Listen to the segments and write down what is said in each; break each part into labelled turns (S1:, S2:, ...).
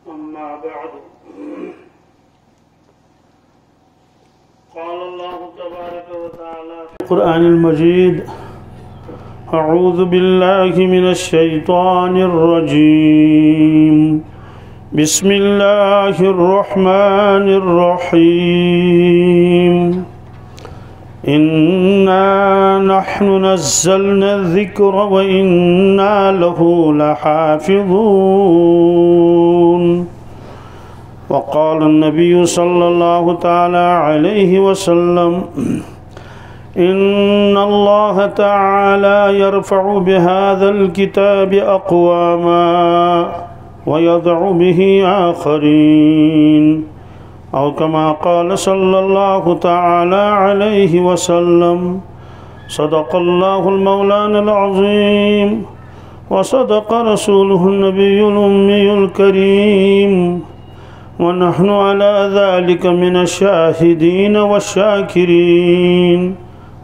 S1: أما بعد قال الله تبارك وتعالى في القرآن المجيد أعوذ بالله من الشيطان الرجيم بسم الله الرحمن الرحيم إنا نحن نزلنا الذكر وإنا له لحافظون وقال النبي صلى الله تعالى عليه وسلم إن الله تعالى يرفع بهذا الكتاب أقواما ويضع به آخرين أو كما قال صلى الله تعالى عليه وسلم صدق الله المولانا العظيم وصدق رسوله النبي الأمي الكريم ونحن على ذلك من الشاهدين والشاكرين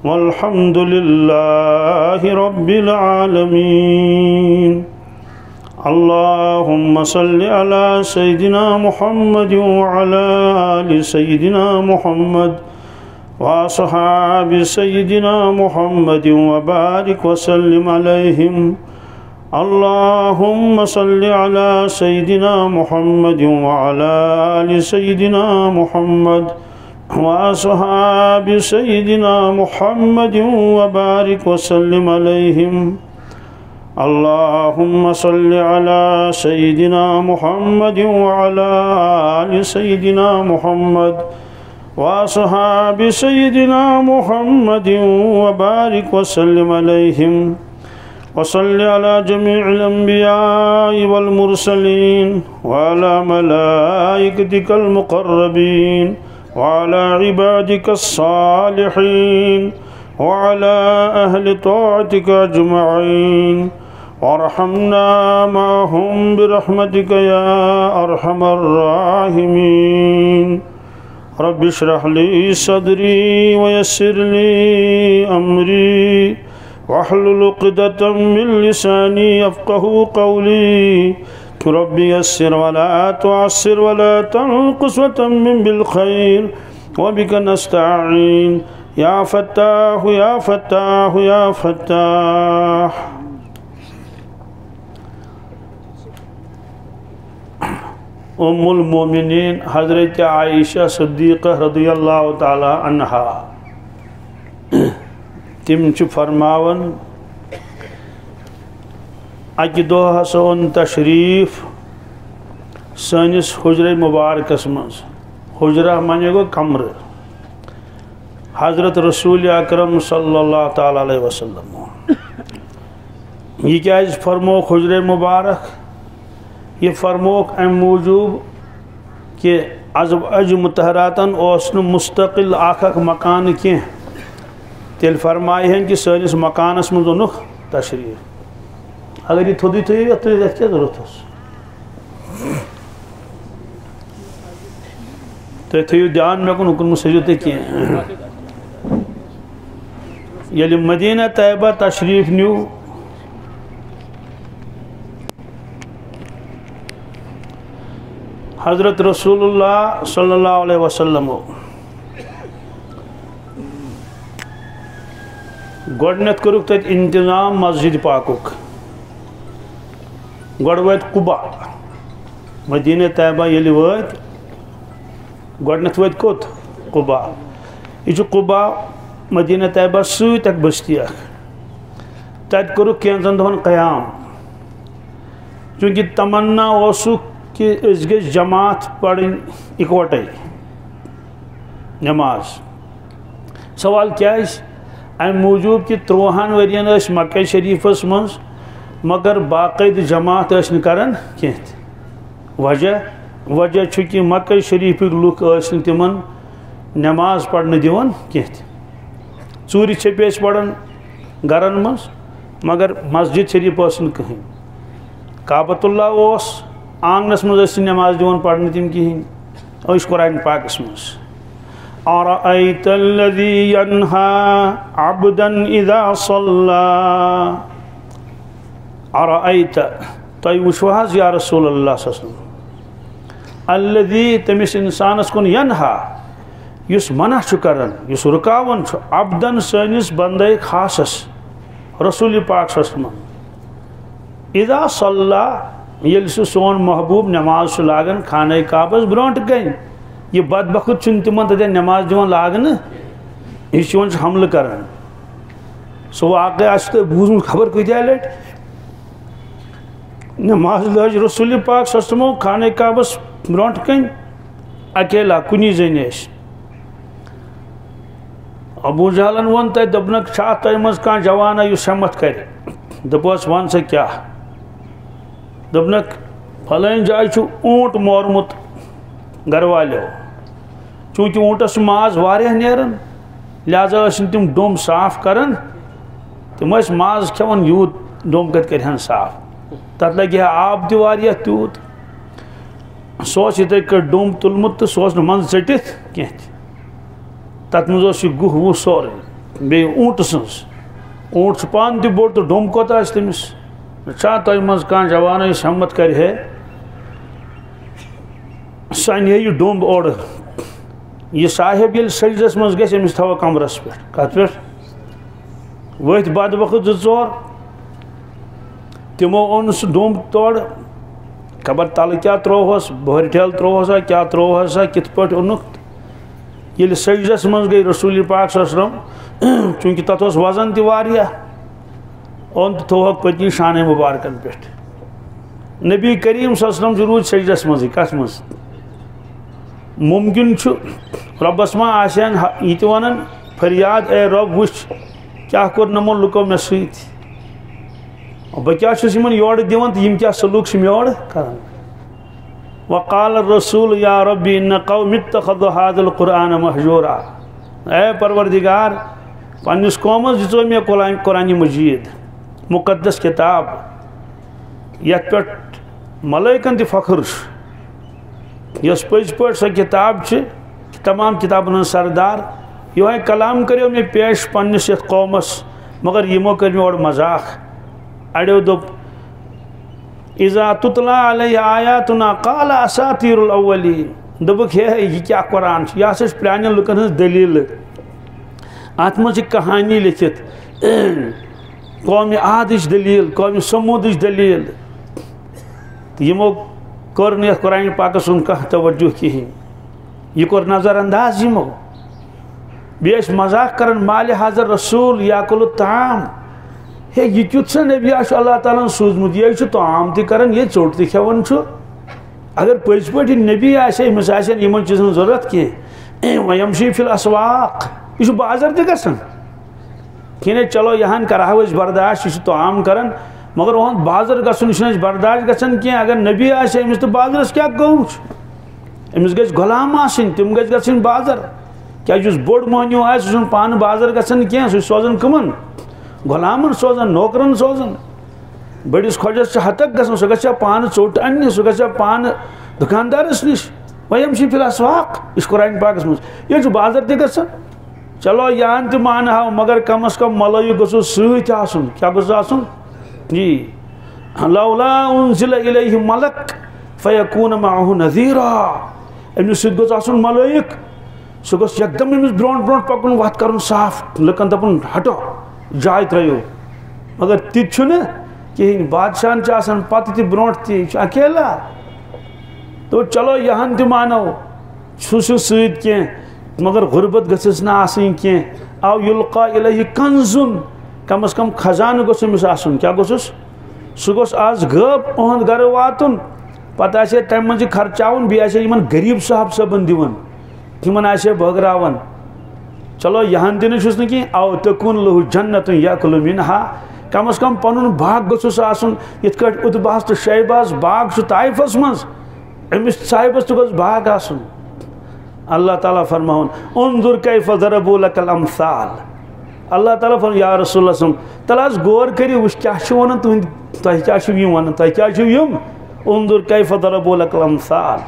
S1: والحمد لله رب العالمين اللهم صل على سيدنا محمد وعلى آل سيدنا محمد وأصحاب سيدنا محمد وبارك وسلم عليهم اللهم صل على سيدنا محمد وعلى آل سيدنا محمد وأصحاب سيدنا محمد وبارك وسلم عليهم اللهم صل على سيدنا محمد وعلى آل سيدنا محمد وأصحاب سيدنا محمد وبارك وسلم عليهم وصل على جميع الأنبياء والمرسلين وعلى ملائكتك المقربين وعلى عبادك الصالحين وعلى أهل طاعتك أجمعين وارحمنا معهم برحمتك يا أرحم الراحمين رب اشرح لي صدري ويسر لي أمري واحلل عقدة من لساني يفقهوا قولي رب يسر ولا تعسر ولا تنقص وتمم بالخير وبك نستعين يا فتاح يا فتاح يا فتاح ام المؤمنین حضرت عائشہ صدیقہ رضی اللہ تعالی عنہا تم فرماون اکہ دہ ہسا اون تشریف سنس حجر مبارکس مز حجرہ مانے گو کمر حضرت رسول اکرم صلی اللہ تعالی علیہ وسلم یہ کیا فرموک حجر مبارک یہ فرموک ام موجوب کہ ازواج مطہراتن اوسن مستقل آخ مکان کی تیل فرمائی ہیں کہ سنس مکانس من اونک تشریف اگر یہ تھودی تھوئی ات کیا ضرورت ہے تو تھوئی دھیان میں کن حکم سجد کی یلی مدینہ طیبہ تشریف نیو حضرت رسول اللہ صلی اللہ علیہ وسلم گوڑنت کرک تیت انتظام مسجد پاکوک گوڑ ویت قبا مدینہ طیبہ یلی ویت گوڑنت ویت کت قبا یہ قبا مدینہ طیبہ سوت اک بستی اک تیت کرک کینزن دہن قیام چونکہ تمنا اوسک کہ اس گز جماعت پڑھیں اکوٹے نماز سوال کیا ہے ام موجود کہ 30 ورین اس مکہ شریفس مز مگر باقاعد جماعت اس نکرن کیت وجہ چونکہ مکہ شریف لوک اس تمن نماز پڑھنے دیون کیت ژوری چھپیس پڑھن گرن مز مگر مسجد شریف اس کہیں کعبۃ اللہ اس آنگنس مز نماز دیون پڑھنے تم کہیں اس قرآن پاکس مز أرأيت الذي ينهى عبدا إذا صلى أرأيت طيب وشوهاز يا رسول الله صلى الله عليه وسلم الذي تمس انسانس کن ینہا یس منع کرن یس رکاون عبدن سنس بندے خاصس رسول پاک صلی اللہ علیہ وسلم اذا صلی یل سون محبوب نماز لاگن خانہ کعبس برونٹ گئی یہ بدبخت چن تمن تتہ نماز دیوان لاگن یہ حملہ کرن سو واقع آسہ تہ بوزمت خبر کتیا لٹ نماز لج رسول پاک صلی اللہ علیہ وسلم خانہ کعبس برونٹ کن اکیلا کنی زنی ابو جہلن ون تہ دپنک چھا تہ مز کان جوانا یس ہمت کر دپس ون سا کیا دپنک فلان جائے چھ اونٹ مورمت گھر والیو چونکہ اونٹس ماز واریاہ نیرن لہذا ٲسۍ تم ڈوم صاف کرن تم ٲسۍ ماز کھیون یوت ڈوم کت کرہن صاف تت لگہِ ہا آب تہ واریاہ تیوت سو یتھے کٹ ڈوم تلمت تو سو من ژٹتھ کینٛہہ تت مز یہ گہ وہ سورے بی اونٹ سنس اونٹ پان تہ بوڑ تو ڈوم کوتا آس تمس چھا تہ مز کان جوان اس ہمت کر ہے سہ انہ یہ ڈوم اور یہ صاحب یل سجدس مز گژھِ امس تھو کمرس پہ کت پہ وت بد وقت زٕ ژور تمو اون سہ ڈوم توڑ خبر تل کیا تروہس بہر ٹھیل تروہسا کیا تروہسا کت پہ اونک یل سجدس مز گئی رسول پاک صلی اللہ علیہ وسلم چونکہ تت وزن تہ واریاہ اون تھوک پتنی شان مبارکن پہ نبی کریم صلی اللہ علیہ وسلم روز سجدس مز کت مز ممکن ربس ما آسان یہ ونان فریاد اے رب وچ کیا کور نمو لکو مے ست بہ کیا چھس یمن یور دیوان یم کیا سلوک چھ میور کران وقال الرسول یا ربی ان قوم اتخذوا هذا القرآن مهجورا اے پروردگار پنس قومس دژو مے قرآن مجید مقدس کتاب یت پہ ملائکن تہ فخر یس پز پہ سہ کتاب تمام کتابن سردار یہ کلام کریو مے پیش پنس یت قومس مگر یمو کر مے اور مذاق اڑیو دپ اذا تتلا علیہ آیاتنا قال اساطیر الاولین دبک ہے یہ کیا قرآن یہ ہسا پرانن لکن ہز دلیل ات مز کہانی لکھت قوم عادش دلیل قوم سمودش دلیل یمو کور نہ قرآن پاک سن کانٛہہ توجہ کہین یہ کور نظر انداز یمو بیس مذاق کرن مال حاضر رسول یاکل الطعام ہے یہ کیت سا نبی آش اللہ تعالیٰ سوزمت یہ طعام تہ کرن یہ ژوٹ تہ کھیون اگر پز پہ نبی آسے امس آسن یمن چیزن ضرورت کی ویمشی فی الاسواق یہ بازر تہ گژھان کہ چلو یہاں کرہو اس برداشت یہ طعام کرن مگر وہاں بازر گژھن یہ برداشت گژھان کی اگر نبی آسے امس تو بازرس کیا کم امس گژھِ غلام آسن تم گژھِ گژھن بازر کیا اس بوڑ مہنیو آسہ سہ پان بازر گژھان کی سہ سوزان کمن غلامن سوزان نوکرن سوزان بڑس کھوجس ہتک گژھان سہ گژھِ پان ژوٹ انہ سہ گژھِ پان دکاندارس نش ویمشی فی الاسواق اس قرآن پاکس مز یہ بازر تہ گژھان چلو یہاں تہ مانہو مگر کم از کم ملائک گوٚژھُس سۭتۍ آسُن کیا گوٚژھ آسُن جی لولا انزل الیہ ملک فیکون معه نذیرا امس سۭتۍ گوٚژھ آسُن ملائک سہ گوٚژھ یکدم امس برونٹ برونٹ پکن وتھ کرن صاف لکن دپن ہٹو جائے ترٛٲیِو مگر تہِ چھُنہٕ کہین بادشاہن چھِ آسان پتہٕ تہِ برونٹ تہِ یہِ چھُ اکیلا تو چلو یہاں تہِ مانو سُہ چھُ سۭتۍ کینٛہہ مگر غربت گژھس نہٕ آسٕنۍ کینٛہہ او یلقا الیہ کنزن کم از کم خزانہ گوٚژھ أمِس آسُن کیٛاہ گوٚژھُس سُہ گوٚژھ آز غٲب اُہُنٛد گرٕ واتُن پتہٕ آسہِ ہے تمہِ منٛز یہِ خرچاوُن بیٚیہِ آسہِ ہے یِمن غریٖب صاحب صٲبن دِوان یِمن آسہِ ہے بٲگراوان چلو یہاں تہِ نہٕ چھُس نہٕ کینٛہہ او تکون لہُ جنتun یاکُلُ منہا کم از کم پنُن باغ گوٚژھُس آسُن یِتھ کٲٹھۍ اُتباہس تہٕ شیباہس باغ چھُ طائفس منٛز أمِس صاحبس تہِ گوٚژھ باغ آسُن اللہ تعالیٰ فرماون انظر کیف ضربوا لک الامثال اللہ تعالیٰ فرماون یا رسول اللہ صلی اللہ علیہ وسلم تل حظ غور کٔرِو وٕچھ کیٛاہ چھِ ونان تۄہہِ کیٛاہ چھِو یِم ونان تۄہہِ کیٛاہ چھِو یِم انظر کیف ضربوا لک الامثال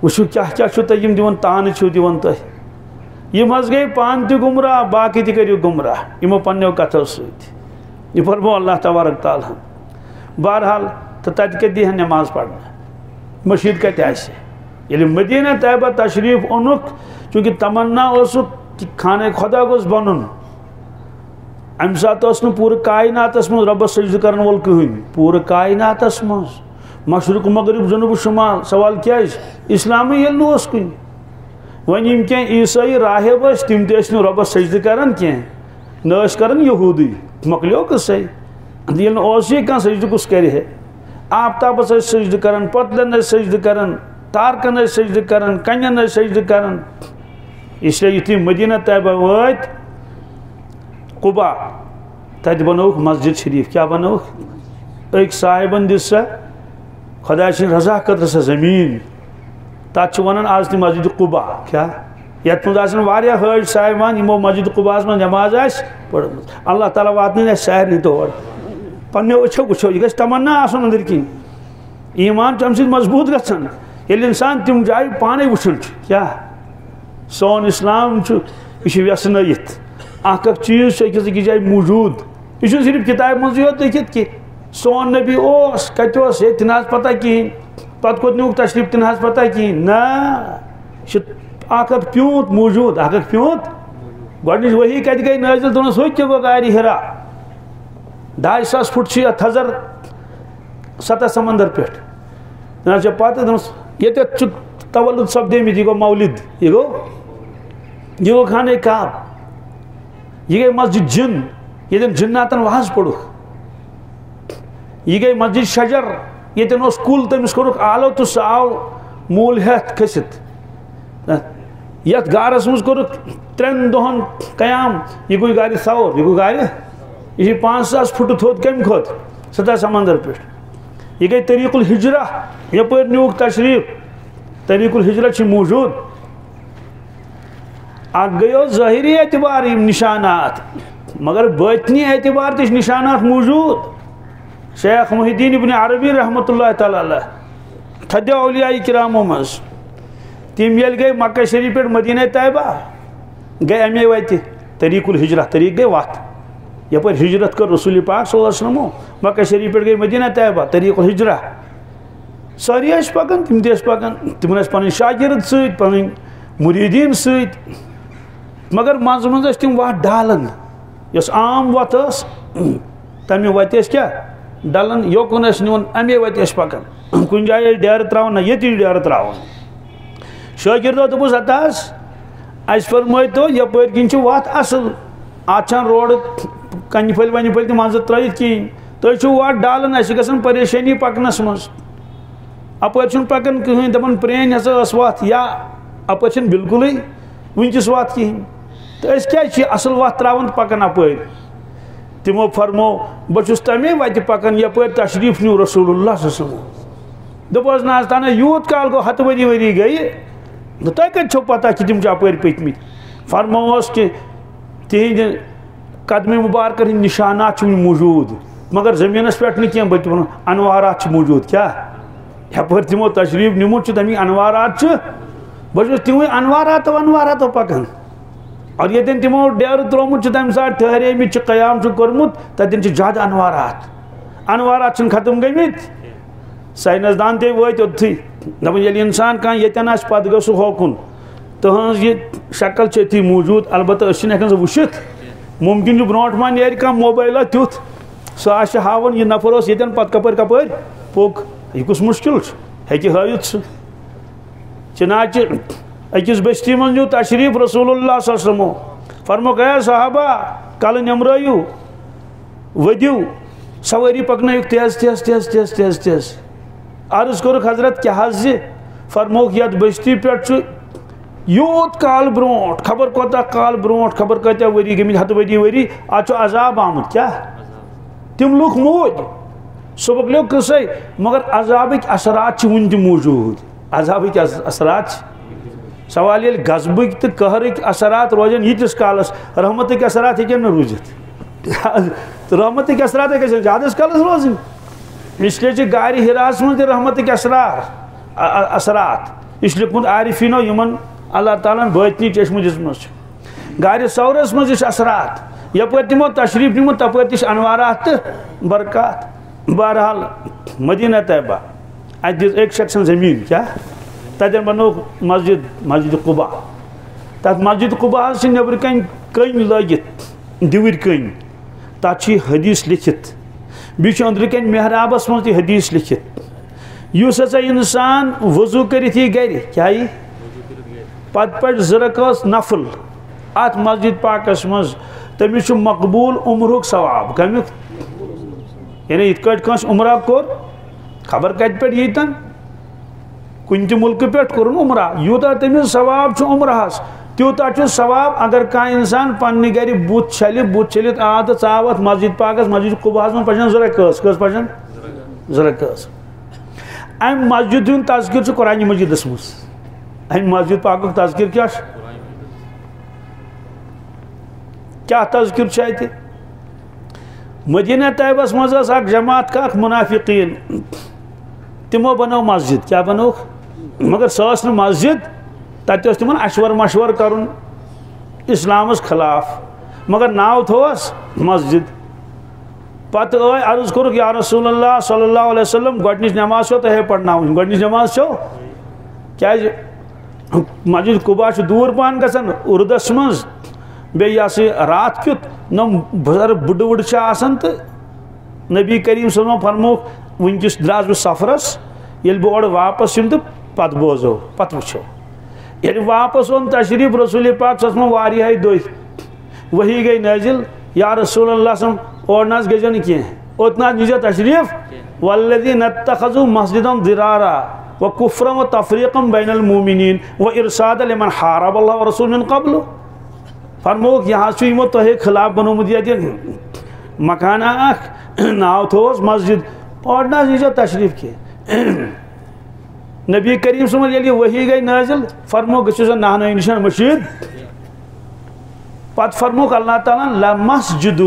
S1: وٕچھِو کیٛاہ کیٛاہ چھِو تۄہہِ یِم دِوان تانہٕ چھِو دِوان تۄہہِ یِم حظ گٔے پانہٕ تہِ گمراہ باقٕے تہِ کٔرِو گمراہ یِمو پننیو کتھو سۭتۍ یہ فرمو اللہ تبارک تعالیٰ بہرحال تو تتہِ کتہِ دی ہن نماز پڑھنہٕ مسجد کتہِ آسہِ یل مدینہ طیبہ تشریف اونک چونکہ تمنا کہ خانہ خدا گوس بنن ام سات پور کائنات من ربس سجدہ کرن وول کہین پور کائنات من مشرق مغرب جنوب شمال سوال کیا اسلامی یل نوس کن ون کی عیسائی راہب تم تس ربس سجدہ کران کی نش کران یہودی مکلیو قصے یل یہ کھانا سجدہ کس کر آفتابس سجدہ کران پتلن سجدہ کران تارکن سجدہ کران کنین سجدہ کران اس لیے یتھی مدینہ طیبہ وات قبا تت بنوک مسجد شریف کیا بنوک ایک صاحبن دس سا خدا سن رضا خطر سا زمین تات ونان آج تی مسجد قبا کیا یت مز آیا حج صاحبان یمو مسجد قباس من نماز پڑھمت اللہ تعالیٰ واتن سارے طور پنو اچھو وچھو یہ گھس تمنا آسن اندر کن ایمان تم سۭتۍ مضبوط گژھان ییٚلہِ انسان تم جایہِ پانے وٕچھان کیا سون اسلام یہ ویسنٲیِتھ اکھ چیز أکِس أکِس جایہِ موجود یہ صرف کتاب منٛزٕے یوت لیکھِتھ کہ سون نبی کتہِ اوس ہے تہِ پتہ کہین پتہٕ کوٚت نیوٗکھ تشریف تہِ پتہ کہین نا یہ اکھ پیوٗنت موجود اکھ پیوٗنت گۄڈنِچ وحی کتہِ گٔے نٲزِل دوٚپنس ہُتہِ تہِ گوٚو غارِ ہرا 2,500 فٹ یہ تھزر سطح سمندر پہ پتہ دس یہ تولد سپدیمت یہ گو مولد یہ گو خانہ کعب یہ گئی مسجد جن یہ جناتن واز پڑھ یہ گئی مسجد شجر یہ کل تمس کورک آلو تو سہ آو مول ہتھ کھسِتھ یت گارس مز کورک 3 دہن قیام یہ گوئی گارِ ثور یہ گو گارِ یہ 5,000 فٹ تھوت کم کھوت سطح سمندر پہ یہ گئی طریق الحجرہ یپر نیوک تشریف طریق الحجرہ موجود اک گیو ظاہری اعتبار نشانات مگر باطنی اعتبار تش نشانات موجود شیخ محی الدین ابن عربی رحمۃ اللہ تعالی علیہ تھدیو اولیاء کرامو مز تم یل گئی مکہ شریف پہ مدینہ طیبہ گئی امی وتہ طریق الحجرہ طریق گئی وت یپر ہجرت کر رسول پاک صلی اللہ علیہ وسلم مکہ شریف پہ گئی مدینہ طیبہ طریق الحجرہ ساری پکان تم پکان تم پن شاگرد ست پن مریدین ست مگر مز مز تم وت ڈالن یس عام وت تمہ وتہ کیا ڈلن یوکن نون امی وتہ پکان کن جائے ڈیر تراؤن نا یہ ڈیر تراؤن شاگردو دپس اتاس اس فرمائتو یپر کن وت اصل آچان روڈ کنہ پھل ون پھل تم منظر ترت کہین تھی وت ڈالن اس گھن پریشانی پکنس مز اپر پکان کہین دپان پرین ہسا وت یا اپر بالکل ونکس وت کہین تو کیا اصل وت تراون پکان اپر تمو فرمو بہس تمے وتہ پکان یپر تشریف نیو رسول اللہ صلی اللہ علیہ وسلم دپس نا تانا یوت کال گو 7 ؤری گئی تہ کتہ چھو پتہ کہ تم اپر پکمت فرموس کہ تہند قدم مبارکن ہند نشانات موجود مگر زمینس پہ کی بلکہ انوارات موجود کیا یپر تمو تشریف نمت تمہیں انوارات بہت تمہیں انواراتو پکان اور یہ تمو ڈیر ترومت تمہ سات ٹھہرے مت قیام کورمت تتن زیادہ انوارات ختم گمت سائنسدان تے وت اوتھے دپان یل انسان کھانا یتن آس پتہ گو سہ ہوکن تہذ یہ شکل اتھی موجود البتہ ہیکان سہ وچھت ممکن برونٹ ما نیرِ کانٛہہ موبائلہ تیُتھ سہ آسہِ ہاوان یہ نفر اوس ییٚتٮ۪ن پتہٕ کپٲرۍ پوٚک یہ کُس مُشکل چھُ ہیٚکہِ ہٲوِتھ سُہ چنانچہ أکِس بستی منٛز نیوٗ تشریف رسول اللہ صلی اللہ علیہ وسلم فرموک اے صحابہ کلہٕ نٮ۪مرٲیِو ؤدِو سوٲری پکنٲیِکھ تیز تیز تیز تیز تیز تیز عرض کوٚرُکھ حضرت کیٛاہ حظ زِ فرموک یتھ بستی پٮ۪ٹھ چھُ یوت کال برونٹ خبر کوتاہ کال برونٹ خبر کتیا وری گمت 7 ؤری اتھ عذاب آمت کیا تم لوگ موج صبح لوگ قصے مگر عذابک اثرات ون تہ موجود عذابک اثرات سوال یل غضبک تو قہرک اثرات روزن یتس کالس رحمتک اثرات ہیکن نہ روزت رحمتک اثرات ہیکن زیادہ کالس روزن اس لیے گارِ ہراس من رحمتک اثرات اس لیے کن عارفینو یمن اللہ تعالیٰ باطنی چشمہ دس گارِ ثورس مز اثرات یپر تمو تشریف نمت تپر تہ انوارات تو برکات بہرحال مدینہ طیبہ ات دس ایک سیکشن زمین کیا تتن بنو مسجد قبا تت مسجد قبا سے نبر کن کن لگت دیور کن تت حدیث لکھت بیچ اندر کن محرابس من حدیث لکھت اس ہسا انسان وضو کرت یہ گر کیا پت پڑ زرکس نفل ات مسجد پاکس مز تمس مقبول عمرک ثواب کمیک یعنی ات کٹ کنس عمرہ کور خبر کت پہ یتن کن تہ ملک پہ کورن عمرہ یوتا تمس ثواب عمرہس تیوتا ثواب اگر کان انسان پنہ گر بت چھلت آ تو ژاو ات مسجد پاکس مسجد قباہس من پچن زرکس کس پچن زرکس ام مسجد ہند تذکر قرآن مجیدس مز ام مسجد پاک تذکر کیا تذکر اتہ مدینہ طیبس مز اخ جماعت کا منافقین تمو بنو مسجد کیا بنو مگر سہ مسجد تت تمن اشور مشور کرن اسلامس خلاف مگر ناو تھوس مسجد پتہ عرض کورک یا رسول اللہ صلی اللہ علیہ وسلم گۄڈنِچ نماز چھو تۄہے پرناوٕنۍ گۄڈنِچ نماز چھو کیازِ مسجد قبا دور پہن گژھان اردس مز بیٚیہِ رات کیُتھ نم بزرگ بُڈٕ وُڈٕ چھِ آسان تہٕ نبی کریم صلی اللہ علیہ وسلم فرمووُکھ وٕنکیٚس درٛاس بہٕ سفرس ییٚلہِ بہٕ اورٕ واپس یِم تہٕ پتہٕ بوزو پتہٕ وٕچھو ییٚلہِ واپس اوٚن تشریٖف رسول پاک صلی اللہ علیہ وسلم واریاہے دۄہہِ وحی گٔے نٲزِل یا رسول اللہ صلی اللہ علیہ وسلم اور ناز گژھو نہٕ کینٛہہ اوٚت ناز نیٖزیو تشریٖف والذین اتخذوا مسجدا ضرارا وکفرا وتفریقا بین المؤمنین وارصادا لمن حارب اللہ ورسول من قبل فرمووُکھ یہاں چھُ یِمو تۄہے خلاف بنومُت ییٚتہِ مکانہ اکھ ناو تھووُس مسجد اور ناز نیٖزیو تشریٖف کینٛہہ نبی کریم صلی اللہ علیہ وسلم ییٚلہِ وحی گٔے نٲزِل فرمووُکھ گٔژھِو سا نہنٲیِو نِشان مشیٖد پتہٕ فرمووُکھ اللہ تعالیٰ لمسجد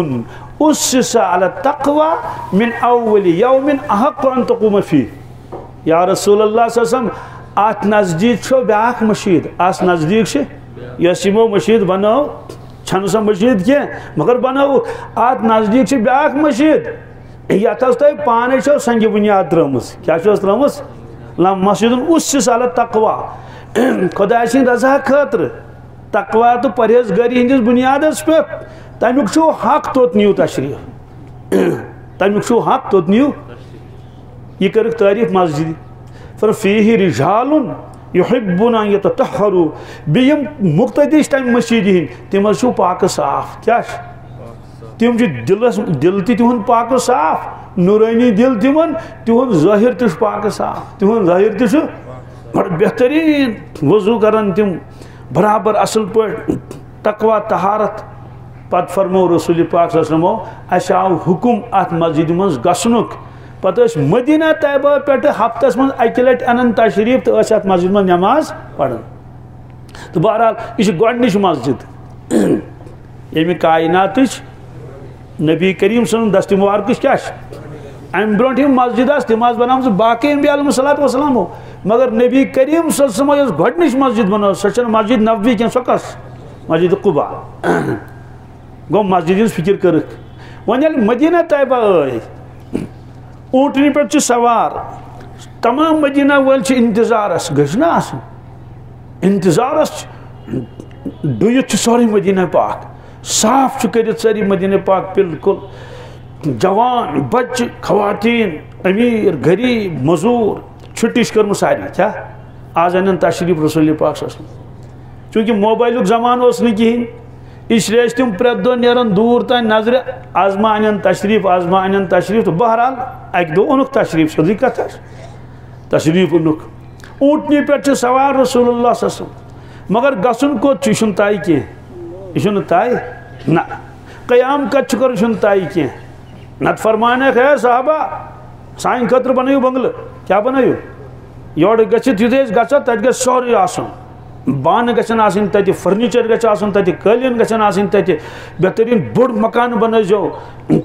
S1: اسس علی التقوی من اول یوم احق ان تقوم فیہ یا رسول اللہ صلی اللہ علیہ وسلم ات نزدیک چھو بیاکھ مشید اس نزدیک چھ یس یمو مشید بنو چھن سا مشید کی مگر بنو ات نزدیک چھ بیاکھ مشید یتھ تہ پانے چھو سنگ بنیاد ترمس کیا چھو ترمس لمسجد اسس علی التقوی خدا سن رضا خاطر تقوی تو پرہیزگاری ہندس بنیادس پہ تمیک چھو حق توت نیو تشریف تمیک چھو حق توت نیو یہ کرک تعریف مسجد فر فیہ رجال یحبون ان یتطہروا بیم مقتدی تم مسجد ہند تم چھو پاک صاف کیا تم دل تہند پاک صاف نورانی دل تمن تہند ظاہر تہ پاک صاف تہند ظاہر تہ بڑا بہترین وضو کرن تم برابر اصل پہ تقوی طہارت پتہ فرمو رسول پاک صلی اللہ علیہ وسلم اس آو حکم ات مسجد مز گسنک پتہ مدینہ طیبہ پہ ہفتس من اکہ لٹ انن تشریف تو ات مسجد من نماز پڑھن تو بہرحال یہ گۄڈنِچ مسجد ییٚمہِ کائناتٕچ نبی کریم صلی اللہ علیہ وسلم دست مبارکس کیا ام برونٹ مسجد تم بنام باقی انبیاء علیہ الصلوۃ والسلام مگر نبی کریم صلی اللہ علیہ وسلم گۄڈنِچ مسجد بنو سہ مسجد نبوی کی سہ کس مسجد قبا گو مسجد ہز فکر کرک ون یل مدینہ طیبہ اونٹنی پہ سوار تمام مدینہ ول انتظارس گھس نا آسن انتظارس ڈُیِتھ سورُے مدینہ پاک صاف کرت ساری مدینہ پاک بالکل جوان بچہ خواتین امیر غریب مزور چھٹی کرم ساری کیا آز ان تشریف رسول پاک صلی اللہ علیہ وسلم چونکہ موبائل زمان اس نہیں کہین اس لیے تم پریت دہ نیران دور تین نظر آزما ان تشریف تو بہرحال اک دہ اونک تشریف سیودی کتھ تشریف اونک اونٹنی پہ سوار رسول اللہ صلی اللہ علیہ وسلم مگر گسن کوت یہ طے کی یہ طے نہ قیام کت کر طے کی نت فرمانے ہے صحابہ سان خطر بنو بنگلہ کیا بنو یور گھت یت گھو تت گھ سورے آسن بانہ گھن آسن تت فرنیچر گھس آسن تت قالین گھن آسن تت بہترین بوڑ مکان بنائیو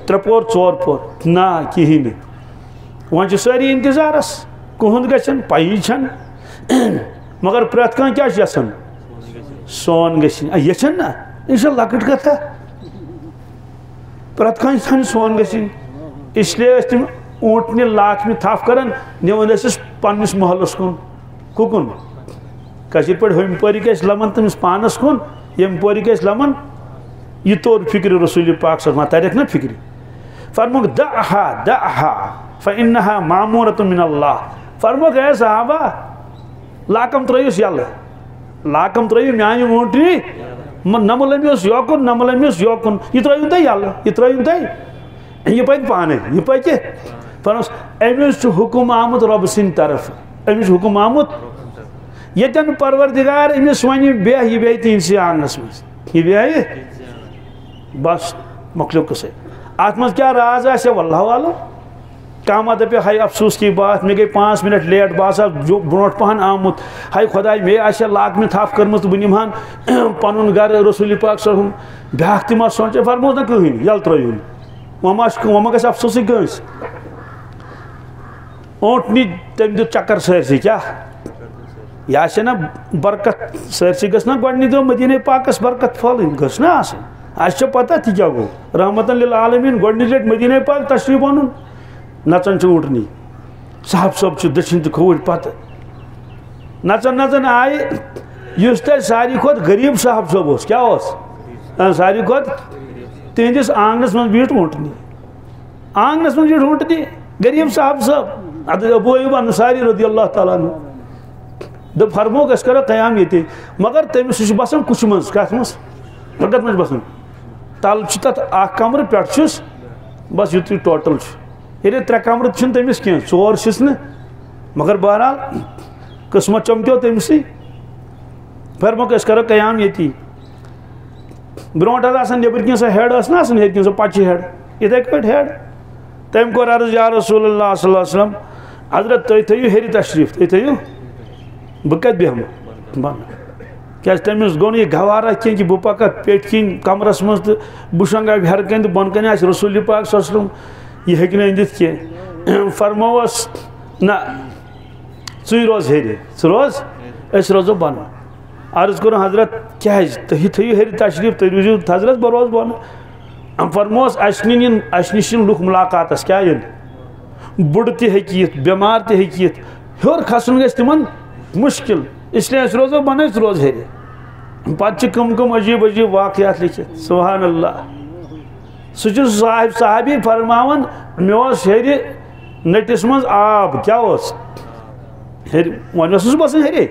S1: 3 پور 4 پور نا کہین ون ساری انتظارس کہند گھن پی چھن مگر پریت کان کیا یسان سون گھن یچن نا یہ لکٹ کتھا پریت کان سون گھن اس لیے تم اونٹنی لاکھ میں تھپ کران نوان پنس محلس کن کن کشیر پہ ہم پوری کیس لمن تمس پانس کن یم پوری کیس لمن یہ طور فکر رسول پاک صلی اللہ علیہ وسلم تاریخ نا فکری فرموک دعها فإنها معمورة من اللہ فرموک اے صحابہ لاکم ترائیس یل لاکم ترائیو میانی مونٹنی نملمیوس یوکن نملمیوس یوکن یہ ترائیو تے یل یہ ترائیو تے یہ پہ پانے یہ پہ کہ فرموس امیس حکم آمد رب سن طرف امیس حکم آمد یتن پروردگار امیس ونی بے یہ بے تین سی آنگنس میں یہ بے بس مخلوق سے آتمز کیا راز ہے واللہ والا کام دپے ہائی افسوس کی بات میں گئی 5 منٹ لیٹ باسا جو برونٹ پہن آمت ہائی خدای میں آشا لاگ میں تھاف کرمت بہ نمہان پنن گھر رسول پاک صلی اللہ علیہ وسلم بیاکھ تہ ما سوچے فرموس نہ کہین یل ترایون وما گژھِ افسوسٕے کٲنٛسہِ اونٹنی تٔمۍ دیُت چکر سٲرسٕے کیٛاہ یہِ آسہِ نا برکت سٲرسٕے گٔژھ نا گۄڈنِچ دۄہ مدیٖنہ پاکس برکت پھٔہلٕنۍ گٔژھ نا آسٕنۍ اَسہِ چھِ پتہ تہِ کیٛاہ گوٚو رحمتن للعالمیٖن گۄڈنِچ لٹہِ مدیٖنہ پاک تشریٖف اونُن نژن چھِ اوٗٹنی صاحب صٲب چھُ دٔچھِنۍ تہِ کھوٗرۍ پتہٕ نژن نژن آیہِ یُس تتہِ ساروی کھۄتہٕ غریٖب صاحب صٲب اوس کیٛاہ اوس ساروی کھۄتہٕ تہنٛدِس آنگنس منٛز بیٖٹھ اوٗنٹنی آنگنس منٛز بیٖٹھ اوٗنٹنی غریٖب صاحب صٲب ادٕ ابو ایوب انصاری رضی اللہ تعالیٰ عنہ دپ فرموک أسۍ کرو قیام ییٚتے مگر تٔمِس سُہ چھُ بسان کُچھِ منٛز کتھ منٛز برکت منٛز بسان تل چھُ تتھ اکھ کمرٕ پٮ۪ٹھ چھُس بس یُتُے ٹوٹل چھُ ییٚلہِ 3 کمرٕ چھِنہٕ تٔمِس کینٛہہ 4 چھِس نہٕ مگر بہرحال قسمت چمکیو تٔمسٕے فرموک أسۍ کرو قیام ییٚتی برونٛٹھ ٲس آسان نیٚبٕرۍ کِنۍ سۄ ہیڈ ٲس نہ آسان ہیٚرِ کِنۍ سۄ پچہِ ہیڈ یِتھَے کٲٹھۍ ہیڈ تٔمۍ کوٚر عرض یا رسول اللہ صلی اللہ علیہ وسلم حضرت تُہۍ تھٲیِو ہیٚرِ تشریٖف تُہۍ تھٲیِو بہٕ کتہِ بیٚہمہٕ بنہٕ کیٛازِ تٔمِس گوٚو نہٕ یہِ گوارا کینٛہہ کہِ بہٕ پکہٕ پیٚٹھۍ کِنۍ کمرس منٛز تہٕ بہٕ شۄنٛگہٕ ہیٚرٕ کَنۍ تہٕ بۄنہٕ کَنۍ آسہِ رسول پاک صلی اللہ علیہ وسلم یہ ہیٚکہِ نہٕ أنِتھ کینٛہہ فرمووس نہ ژٕے روز ہیٚرِ ژٕ روز أسۍ روزو بۄنہٕ عرض کوٚرُن حضرت کیٛازِ تُہۍ تھٲیِو ہیٚرِ تشریٖف تُہۍ روٗزِو حضرت بہٕ روزٕ بۄنہٕ فرمووس اَسہِ نِش یِن لُکھ مُلاقاتس کیٛاہ یِن بُڈٕ تہِ ہیٚکہِ یِتھ بٮ۪مار تہِ ہیٚکہِ یِتھ ہیوٚر کھسُن گژھِ تِمن مُشکِل اسلیے أسۍ روزو بۄنَے ژٕ روز ہیٚرِ پتہٕ چھِ کٕم عجیٖب عجیٖب واقعات لیکھِتھ سبحان اللہ سُہ چھُ صحابی فرماوان مےٚ اوس ہیٚرِ نٔٹِس منٛز آب کیٛاہ اوس ہیٚرِ وۄنۍ اوسُس بہٕ بسان ہیٚرے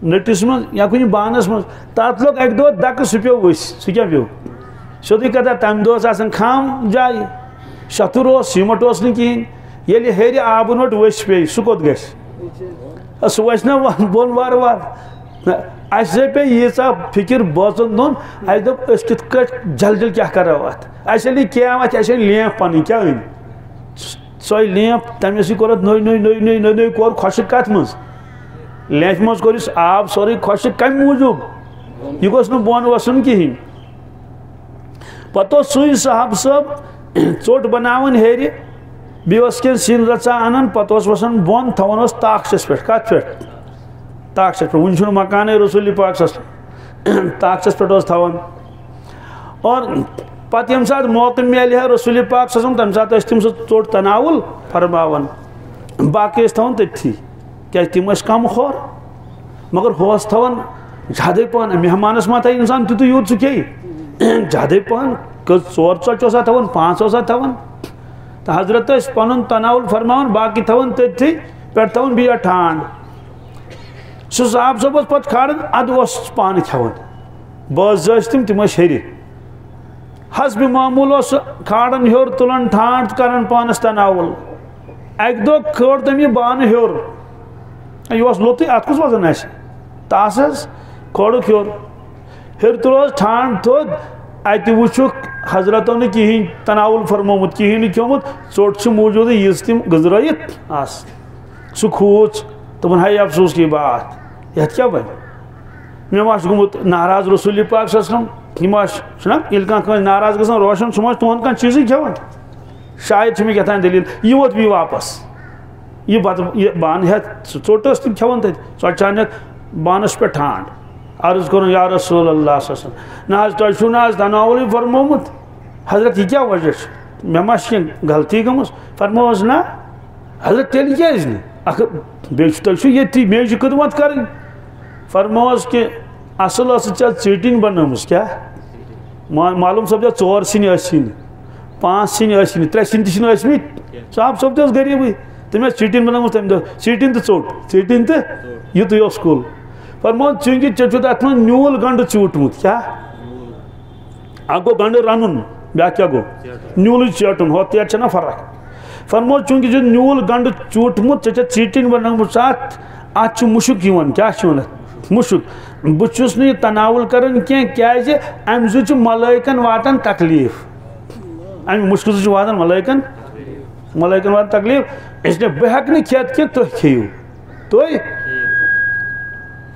S1: نٔٹِس منٛز یا کُنہِ بانس منٛز تتھ لوٚگ اکہِ دۄہ دکہٕ سُہ پیوٚو ؤسۍ سُہ کیٛاہ پیوٚو سیوٚدُے کتھا تمہِ دۄہ ٲس آسان خام جایہِ شتُر اوس سیٖمٹ اوس نہٕ کِہیٖنۍ ییٚلہِ ہیٚرِ آبہٕ نوٚٹ ؤسۍ پیٚیہِ سُہ کوٚت گژھِ سُہ وسہِ نا بۄن وارٕ وارٕ اَسہِ پیٚیہِ ییٖژاہ فِکر بٲژن دۄن اَسہِ دوٚپ أسۍ کِتھ کٲٹھۍ جلدی کیٛاہ کرو اتھ اَسہِ ییٚلہِ کینٛہہ اَتھ اَسہِ أنۍ لیمپ پنٕنۍ کیٛاہ أنۍ سۄے لیمپ تمے سۭتۍ کوٚر اتھ نٔے کوٚر خۄشک کتھ منٛز لیمپہِ منٛز کوٚر یُس آب سورُے خۄشک کمہِ موٗجوٗب یہِ گوٚژھ نہٕ بۄن وسُن کِہیٖنۍ پتہٕ اوس سُے صاحب صٲب ژوٚٹ بناوان ہیٚرِ بیٚیہِ اوس کینٛہہ سِنۍ رژھا انان پتہٕ اوس وسان بۄن تھاوان اوس تاخچس پٮ۪ٹھ کتھ پٮ۪ٹھ تاخچس پٮ۪ٹھ وُنہِ چھُنہٕ مکانٕے رسول پاک صلی اللہ علیہ وسلم تاخچس پٮ۪ٹھ اوس تھاوان اور پتہٕ ییٚمہِ ساتہٕ موقعہٕ میلہِ ہا رسول پاک صلی اللہ علیہ وسلم تمہِ ساتہٕ ٲسۍ تِم سُہ ژوٚٹ تناوُل فرماوان باقٕے ٲسۍ تھاوان تٔتھی کیٛازِ تِم ٲسۍ کم خور مگر ہُہ اوس تھاوان زیادَے پہن مہمانس ما تھایہِ انسان تیُتُے یوت سُہ کھیٚیہِ زیادَے پہن کٔژ 4 ژۄچہِ اوسا تھاوان 5 اوسا تھاوان تہٕ حضرت ٲسۍ پنُن تناوُل فرماوان باقٕے تھاوان تٔتھی پٮ۪ٹھٕ تھاوان بیٚیہِ ٹھانٛڈ سُہ صاحب صٲب اوس پتہٕ کھاران ادٕ اوس پانہٕ کھٮ۪وان بٲژ زٕ ٲسۍ تِم ٲسۍ ہیٚرِ حسبِ معموٗل اوس سُہ کھاران ہیوٚر تُلان ٹھانٛڈ تہٕ کران پانس تناوُل اکہِ دۄہ کھٲر تٔمۍ یہِ بانہٕ ہیوٚر یہِ اوس لوٚتُے اتھ کُس وزن آسہِ تس حظ کھولُکھ ہیوٚر ہیوٚر تُلوس ٹھانٛڈ تھوٚد اتہِ وٕچھُکھ حضرتو نہٕ کِہیٖنۍ تناوُل فرمومُت کِہیٖنۍ نہٕ کھیوٚمُت ژوٚٹ چھِ موٗجوٗدٕے یِژھ تِم گٔنزرٲیِتھ آسہٕ سُہ کھوٗژ دوٚپُن ہاے افسوٗس کی بات یتھ کیٛاہ بنہِ مےٚ ما چھُ گوٚمُت ناراض رسول پاک صلی اللہ علیہ وسلم یہِ ما چھُنا ییٚلہِ کانٛہہ کٲنٛسہِ ناراض گژھان روشن سُہ ما چھُ تُہُنٛد کانٛہہ چیٖزٕے کھٮ۪وان شاید چھِ مےٚ کیٛاہ تام دٔلیٖل یہِ ووت بیٚیہِ واپس یہِ بتہٕ یہِ بانہٕ ہٮ۪تھ سُہ ژوٚٹ ٲسۍ تِم کھٮ۪وان تتہِ ژۄچہِ انِتھ بانس پٮ۪ٹھ ٹھانٛڈ عرض کوٚرُن یا رسول اللہ صلی اللہ علیہ وسلم نہ حظ تۄہہِ چھُو نہٕ آز تناولٕے فرمومُت حضرت یہِ کیٛاہ وجہ چھُ مےٚ ما چھِ کینٛہہ غلطی گٔمٕژ فرمووس نہ حضرت تیٚلہِ کیٛازِ نہٕ اکھ بیچ یہ میج خدمت کریں فرموس کہ اصل ژیٹنگ بنٲمٕژ کیا معلوم سپدیو 4 سِنۍ ٲسۍ 5 سِنۍ ٲسۍ 3 سِنۍ تہِ چھِنہٕ ٲسمٕتۍ صاحب سپدیوس غریٖبٕے تٔمۍ ٲس ژیٹِنۍ بنٲومٕژ تَمہِ دۄہ ژیٹِنۍ تہٕ ژوٚٹ ژیٹِنۍ تہٕ یُتُے اوس کُل فرموس چوٗنٛکہِ ژےٚ چھُتھ اَتھ منٛز نیوٗل گنٛڈٕ ژیوٗٹمُت کیٛاہ اکھ گوٚو گنٛڈٕ رنُن بیٛاکھ کیٛاہ گوٚو نیوٗلٕے ژیٹُن ہۄتھ تہِ چھَنا فرق فرموس چوٗنٛکہِ ژےٚ نیوٗل گنٛڈٕ ژیوٗٹمُت ژےٚ چھےٚ ژیٹِنۍ بنٲومٕژ اَتھ چھُ مُشُک یِوان کیٛاہ چھُ وَنان مُشُک بہٕ چھُس نہٕ یہِ تناوُل کران کینٛہہ کیٛازِ اَمہِ سۭتۍ چھُ ملٲیکن واتان تکلیٖف اَمہِ مُشکہٕ سۭتۍ چھُ واتان ملٲیکن واتان تکلیٖف اسلیے بہٕ ہٮ۪کہٕ نہٕ کھٮ۪تھ کینٛہہ تُہۍ کھیٚیِو تُہۍ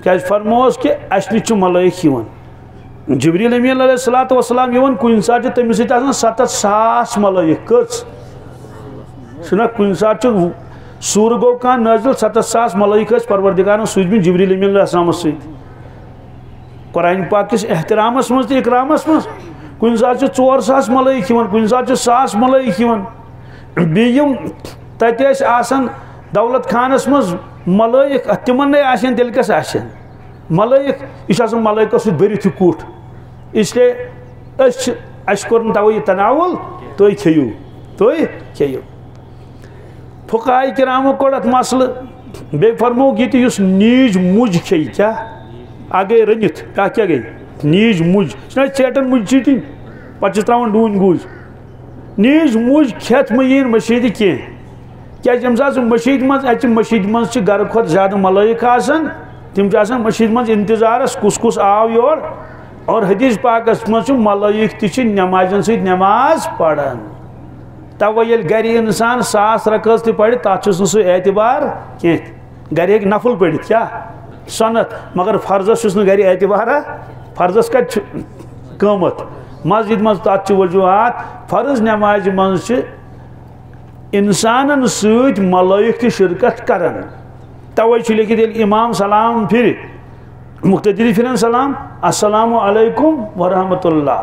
S1: کیٛازِ فرموس کہِ اَسہِ نِش چھُ ملٲیک یِوان جبریٖل امیٖن علیہ الصلوٰتُ وسلام یِوان کُنہِ ساتہٕ چھِ تٔمِس سۭتۍ آسان 7,000 ملٲیک کٔژ چھُنہ کُنہِ ساتہٕ چھُ سوٗرٕ گوٚو کانٛہہ نٲزِل 7,000 ملٲیک ٲسۍ پروردِگارن سوٗزمٕتۍ جبریٖل امیٖن علیہ السلامس سۭتۍ قرآن پاک کِس احترامس منٛز تہٕ اِکرامس منٛز کُنہِ ساتہٕ چھِ 4,000 ملٲیک یِوان کُنہِ ساتہٕ چھِ 1,000 ملٲیک یِوان بیٚیہِ یِم تتہِ ٲسۍ آسان دولت خانس منٛز ملٲیک تِمن نَے آسن تیٚلہِ کیٛاہ آسن ملٲیک یہِ چھُ آسان ملٲیکو سۭتۍ بٔرِتھ یہِ کُٹھ اسلیے اَسہِ کوٚر نہٕ تَوَے یہِ تناوُل تُہۍ کھیٚیِو فقہاء کرامو کوٚڑ اَتھ مسلہٕ بیٚیہِ فرمووُکھ یہِ تہِ یُس نیٖج مُج کھیٚیہِ کیٛاہ اکھ گٔے رٔنِتھ بیٛاکھ کیٛاہ گٔے نیٖج مُج چھِنہ ژیٹان مُجہِ ژیٹِنۍ پتہٕ چھِس ترٛاوان ڈوٗنۍ گوٗج نیٖج مُج کھٮ۪تھ مہٕ یِیِن مٔشیٖدِ کینٛہہ کیٛازِ ییٚمہِ ساتہٕ سُہ مٔشیٖدِ منٛز اَتہِ مٔشیٖدِ منٛز چھِ گرٕ کھۄتہٕ زیادٕ ملٲیک آسان تِم چھِ آسان مٔشیٖدِ منٛز اِنتظارس کُس آو یور اور حدیٖث پاکس منٛز چھُ ملٲیک تہِ چھِ نٮ۪مازٮ۪ن سۭتۍ نٮ۪ماز پران تَوَے ییٚلہِ گرِ اِنسان 1,000 رکٲژ تہِ پرِ تتھ چھُس نہٕ سُہ اعتبار کینٛہہ گرِ ہیٚکہِ نفل پٔرِتھ کیٛاہ سۄنت مگر فرضس چھُس نہٕ گرِ اعتبارا فرضس کتہِ چھُ قۭمتھ مسجد منٛز تتھ چھِ وجوٗہات فرض نٮ۪مازِ منٛز چھِ انسانن سۭتۍ ملٲیک تہِ شرکت کران توے چھُ لیکھِتھ ییٚلہِ امام سلام پھرِ مُقتدی تہِ پھِرن سلام السلام علیکم ورحمتہ اللہ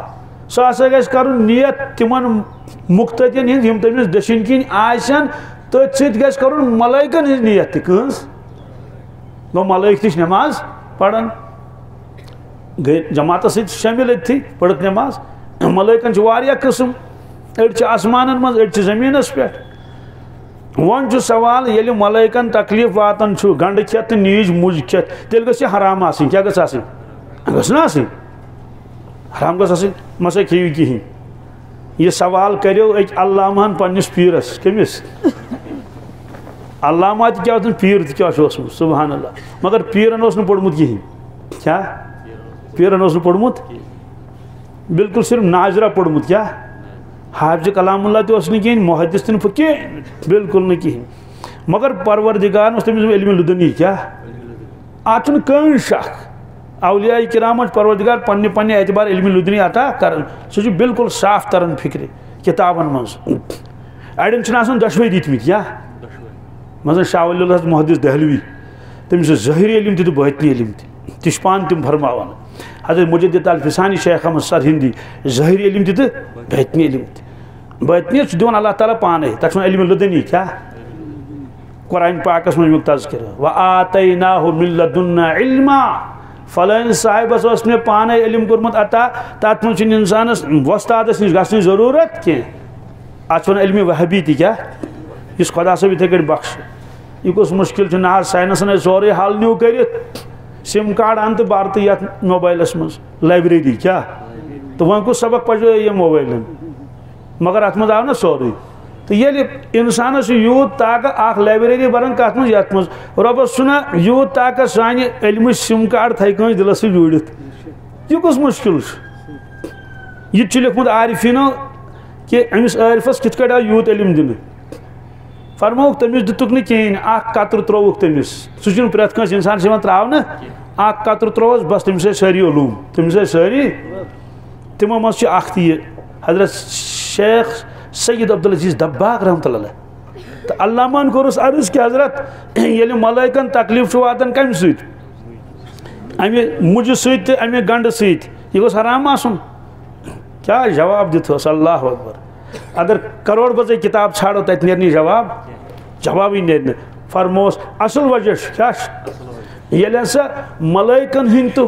S1: سُہ ہسا گژھِ کرُن نیت تِمن مُقتدین ہِنٛز یِم تٔمِس دٔچھِنۍ کِنۍ آسن تٔتھۍ سۭتۍ گژھِ کرُن ملٲیکن ہِنٛز نیت تہِ کٕہٕنٛز گوٚو ملٲیک تہِ چھِ نٮ۪ماز پران گٔے جماعتس سۭتۍ شٲمِل أتھی پٔرٕکھ نٮ۪ماز ملٲیکن چھِ واریاہ قٕسم أڑۍ چھِ آسمانن منٛز أڑۍ چھِ زٔمیٖنس پٮ۪ٹھ وۄنۍ چھُ سوال ییٚلہِ ملٲیکن تکلیٖف واتان چھُ گنڈٕ کھٮ۪تھ تہٕ نیٖج مُج کھٮ۪تھ تیٚلہِ گژھِ یہِ حرام آسٕنۍ کیٛاہ گژھِ آسٕنۍ گٔژھ نہ آسٕنۍ حرام گٔژھ آسٕنۍ مہ سا کھیٚیِو کِہینۍ یہ سوال کریو أکۍ علامہن پننِس پیٖرس کٔمِس علامہ تہِ کیٛاہ اوس نہٕ پیٖر تہِ کیٛاہ چھُ اوسمُت سبحان اللہ مگر پیٖرن اوس نہٕ پوٚرمُت کِہینۍ کیٛاہ پیٖرن اوس نہٕ پوٚرمُت بالکل صرف ناظرہ پوٚرمُت کیٛاہ حافظ کلام اللہ تہِ اوس نہٕ کِہینۍ محدث تہِ نہٕ کِہینۍ بالکل نہٕ کِہینۍ مگر پروردگارن اوس تٔمِس علمِ لدنی کیٛاہ اتھ چھُنہٕ کٕہٕنۍ شک اولیاء کرامن چھُ پروردگار پننہِ اعتبار علمِ لدنی عطا کران سُہ چھُ بالکل صاف تران فکرِ کتابن منٛز اڑٮ۪ن چھِنہٕ آسان دۄشوے دِتمٕتۍ کیٛاہ مثلاً شاہ ولی اللہ محدث دہلوی تٔمِس چھُ ظٲہری علم تہِ تہٕ باطنی علم تہِ چھُ پانہٕ تِم فرماوان حضرت مجدد الفسانی شیخ احمد سرہندی ظٲہری علم تہِ تہٕ باطنی علم تہِ باطنیت چھُ دِوان اللہ تعالیٰ پانے تتھ چھُ علمِ لدنی کیٛاہ قرآن پاکس منٛز امیُک تذکرٕ وآتیناہ من لدنا علما فلٲنۍ صاحبس اوس مےٚ پانے علم کوٚرمُت عطا تتھ منٛز چھُنہٕ انسانس وۄستادس نِش گژھنٕچ ضروٗرت کینٛہہ اتھ چھِ ونان علمِ وہبی تہِ کیٛاہ یُس خۄدا صٲب یِتھے کٔٹھۍ بخشہِ یہِ کُس مُشکِل چھُ نہ حظ ساینسن ٲسۍ سورُے حل نیوٗ کٔرِتھ سِم کارڈ ان تہٕ بر تہٕ یتھ موبایلس منٛز لایبریری کیٛاہ تہٕ وۄنۍ کُس سبق پرزو یِم موبایلن مگر اتھ منٛز آو نا سورُے تہٕ ییٚلہِ انسانس چھُ یوٗت طاقت اکھ لایبریری بران کتھ منٛز یتھ منٛز رۄبس چھُنہ یوٗت طاقت سانہِ علمٕچ سِم کارڈ تھایہِ کٲنٛسہِ دِلس سۭتۍ جوٗڑِتھ یہِ کُس مُشکِل چھُ یہِ تہِ چھُ لیوٚکھمُت عارفیٖنو کہِ أمِس عٲرفس کِتھ کٲٹھۍ آو یوٗت علم دِنہٕ فرمووُکھ تٔمِس دِتُکھ نہٕ کِہینۍ اکھ قطرٕ ترووُکھ تٔمِس سُہ چھُنہٕ پرٮ۪تھ کٲنٛسہِ انسانس یِوان تراونہٕ اکھ قطرٕ ترووُس بس تٔمِس ٲسۍ سٲری علوٗم تٔمِس ٲسۍ سٲری تِمو منٛز چھُ اکھ تہِ یہِ حضرت شیخ سید عبدالعزیز دباغ رحمتہ اللہ تہٕ علامہن کوٚرُس عرض کہِ حضرت ییٚلہِ ملٲیکن تکلیٖف چھُ واتان کمہِ سۭتۍ امہِ مُجہِ سۭتۍ تہٕ امہِ گنڈٕ سۭتۍ یہِ گوٚژھ حرام آسُن کیٛاہ جواب دِتہوس اللہ اکبر اگر کروڑ بَجے کِتاب ژھانڈو تتہِ نیرِ نہٕ جوابٕے نیرِ نہٕ فرموس اصل وجہ کیا یل ہسا ملائکن ہند تو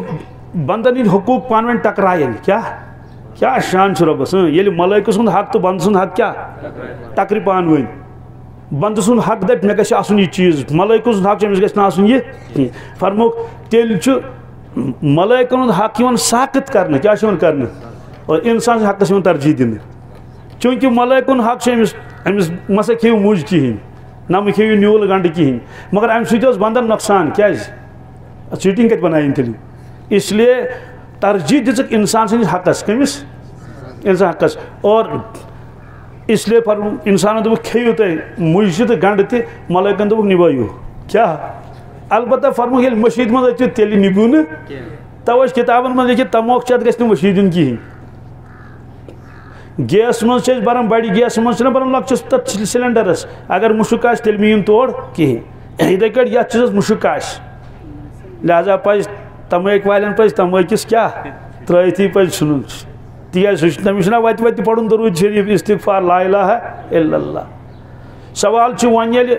S1: بندن ہند حقوق پانوین ٹکرائن کیا شان ربس یل ملائکہ سند حق تو بند سند حق کیا ٹکر پانوین بند سند حق دپ مے گژھِ آسُن یہ چیز ملائکہ سند حق أمِس گژھِ نہٕ آسُن یہ فرموک تیل چھُ ملائکن ہند حق یوان ساقط کرنے کیا کرنے اور انسان حقس ترجیح دن چونکہ ملائکن حق امس مسا کھیو مجھ کہین نہ کھیو نیول گنڈ کہین مگر ام سۭتۍ اوس بندن نقصان کیاز چیٹنگ کتہ بنائن تیل اس لیے ترجیح دژک انسان سندس حقس کمس انسان حقس اور اس لیے پر انسان دوٚپُکھ کھیو تُہۍ مجھ تہ گنڈ تہ ملائکن دوٚپُکھ نبٲیِو کیا البتہ فرموک ییٚلہِ مشیٖد منٛز أژِو تیٚلہِ نِبِو نہٕ توے کتابن منٛز لیکھِتھ تموک چتھ گژھِ نہٕ مشیٖد یُن کِہیٖنۍ گیس منٛز چھِ أسۍ بران بڑِ گیس منٛز چھِنہ بران لۄکچس تتھ سلینڈرس اگر مُشُک آسہِ تیٚلہِ مہٕ یُن تور کِہیٖنۍ یِتھے کٲٹھۍ یتھ چیٖزس مُشُک آسہِ لہذا پزِ تمٲکۍ والٮ۪ن پزِ تمٲکِس کیاہ ترٲیتھٕے پزِ ژھٕنُن تِکیازِ سُہ تٔمِس چھُنہ وتہِ وتہِ پرُن درود شریف استغفار لا الہ الا اللہ سوال چھُ وۄنۍ ییٚلہِ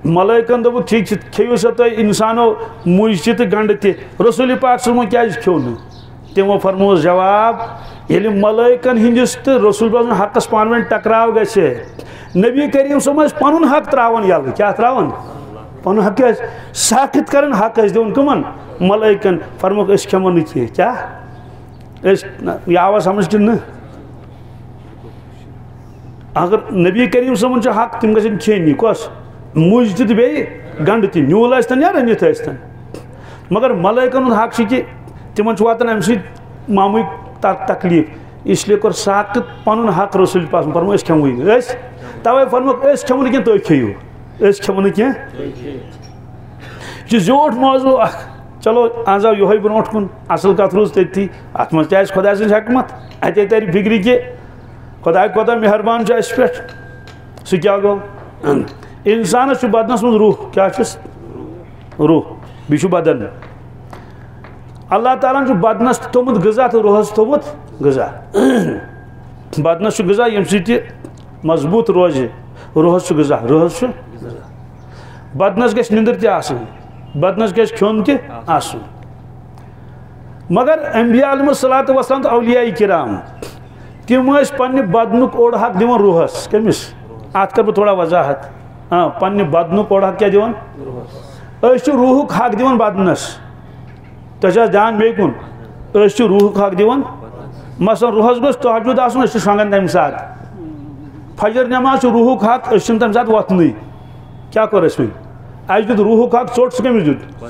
S1: ملائکن دوٚپُکھ ٹھیٖک چھُ کھیٚیِو سا تُہۍ انسانو مُجۍ تہِ تہٕ گنڈٕ تہِ رسول پاک صلی اللہ کیازِ کھیوٚو نہٕ تِمو فرمووُس جواب ییٚلہِ ملائکن ہندِس تہٕ رسول پاک سٕنٛدِس حقس پانہٕ ؤنۍ ٹکراو گژھِ نبی کریم صٲب ٲسۍ پنُن حق تراوان یلہٕ کیاہ تراوان پنُن حق کیٛاہ ساقط کران حق ٲسۍ دِوان کٕمن ملائکن فرموکھ أسۍ کھٮ۪مو نہٕ کینٛہہ کیاہ أسۍ یہِ آوا سمجھ کِنہٕ نہٕ اگر نبی کریم صٲبُن چھُ حق تِم گژھن کھیٚنۍ یہِ کۄس مُجۍ تہِ تہٕ بیٚیہِ گنڈٕ تہِ نیوٗل ٲسۍتن یا رٔنِتھ ٲسۍتن مگر ملائکن ہُنٛد حق چھُ کہِ تِمن چھُ واتان امہِ سۭتۍ معموٗلی تکلیٖف اس لیے کوٚر ساقط پنُن حق رسول پاک فرمو أسۍ کھٮ۪موٕے نہٕ أسۍ توے فرموکھ أسۍ کھٮ۪مو نہٕ کینٛہہ تُہۍ کھیٚیِو أسۍ کھٮ۪مو نہٕ کینٛہہ یہِ چھُ زیوٗٹھ موضوٗع اکھ چلو آز آو یِہوے برونٛٹھ کُن اصل کتھ روٗز تٔتھی اتھ منٛز تہِ آسہِ خۄدا سٕنٛز حکمت اتے ترِ فکرِ کہِ خۄدا کوتاہ مہربان چھُ اسہِ پٮ۪ٹھ سُہ کیاہ گوٚو انسانس چھُ بدنس منٛز روح کیاہ چھُس روح بیٚیہِ چھُ بدن اللہ تعالیٰ ہن چھُ بدنس تہِ تھوٚمُت غذا تہٕ روحس تھوٚمُت غذا بدنس چھُ غذا ییٚمہِ سۭتۍ یہِ مضبوٗط روزِ روحس چھُ غذا روحس چھُ بدنس گژھِ نِندٕر تہِ آسٕنۍ بدنس گژھِ کھیوٚن تہِ آسُن مگر انبیاء علیہم الصلوۃ والسلام تہٕ اولیاء کرام تِم ٲسۍ پننہِ بدنُک اوٚڑ حق دِوان روحس کٔمِس اتھ کرٕ بہٕ تھوڑا وضاحت پننہِ بدنُک اوٚڑ حق کیاہ دِوان أسۍ چھِ روحُک حق دِوان بدنس تۄہہِ چھا دھیان بیٚیہِ کُن أسۍ چھِ روحُک حق دِوان مثلاً روحس گوٚژھ تہجُد آسُن أسۍ چھِ شۄنٛگان تمہِ ساتہٕ فجر نٮ۪ماز چھُ روحُک حق أسۍ چھِنہٕ تمہِ ساتہٕ وۄتھنٕے کیاہ کوٚر اَسہِ وۄنۍ اَسہِ دیُت روحُک حق ژوٚٹ سُہ کٔمِس دیُت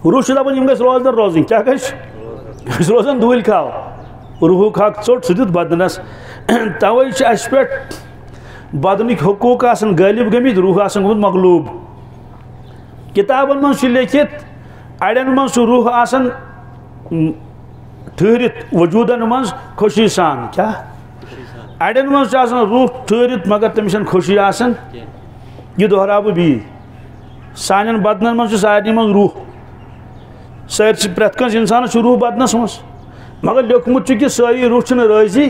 S1: روح چھُ دپان یِم گژھِ روزدر روزٕنۍ کیاہ گژھِ أسۍ روزان دوٗلۍ کھاو روحُک حق ژوٚٹ سُہ دیُت بدنس توے چھِ اَسہِ پٮ۪ٹھ بدنٕکۍ حقوٗق آسان غٲلب گٔمٕتۍ روح آسان گوٚمُت مغلوٗب کتابن منٛز چھُ لیکھِتھ اڑٮ۪ن منٛز چھُ روح آسان ٹھہرِتھ وجوٗدن منٛز خوشی سان کیاہ اڑٮ۪ن منٛز چھُ آسان روح ٹھہرِتھ مگر تٔمِس چھنہٕ خوشی آسان یہِ دۄہراو بہٕ بیٚیہِ سانٮ۪ن بدنن منٛز چھُ سارنٕے منٛز روح سٲرسٕے پرٛٮ۪تھ کٲنٛسہِ انسانس چھُ روح بدنس منٛز مگر لیوکھمُت چھُ کہِ سٲری روح چھِنہٕ رٲضی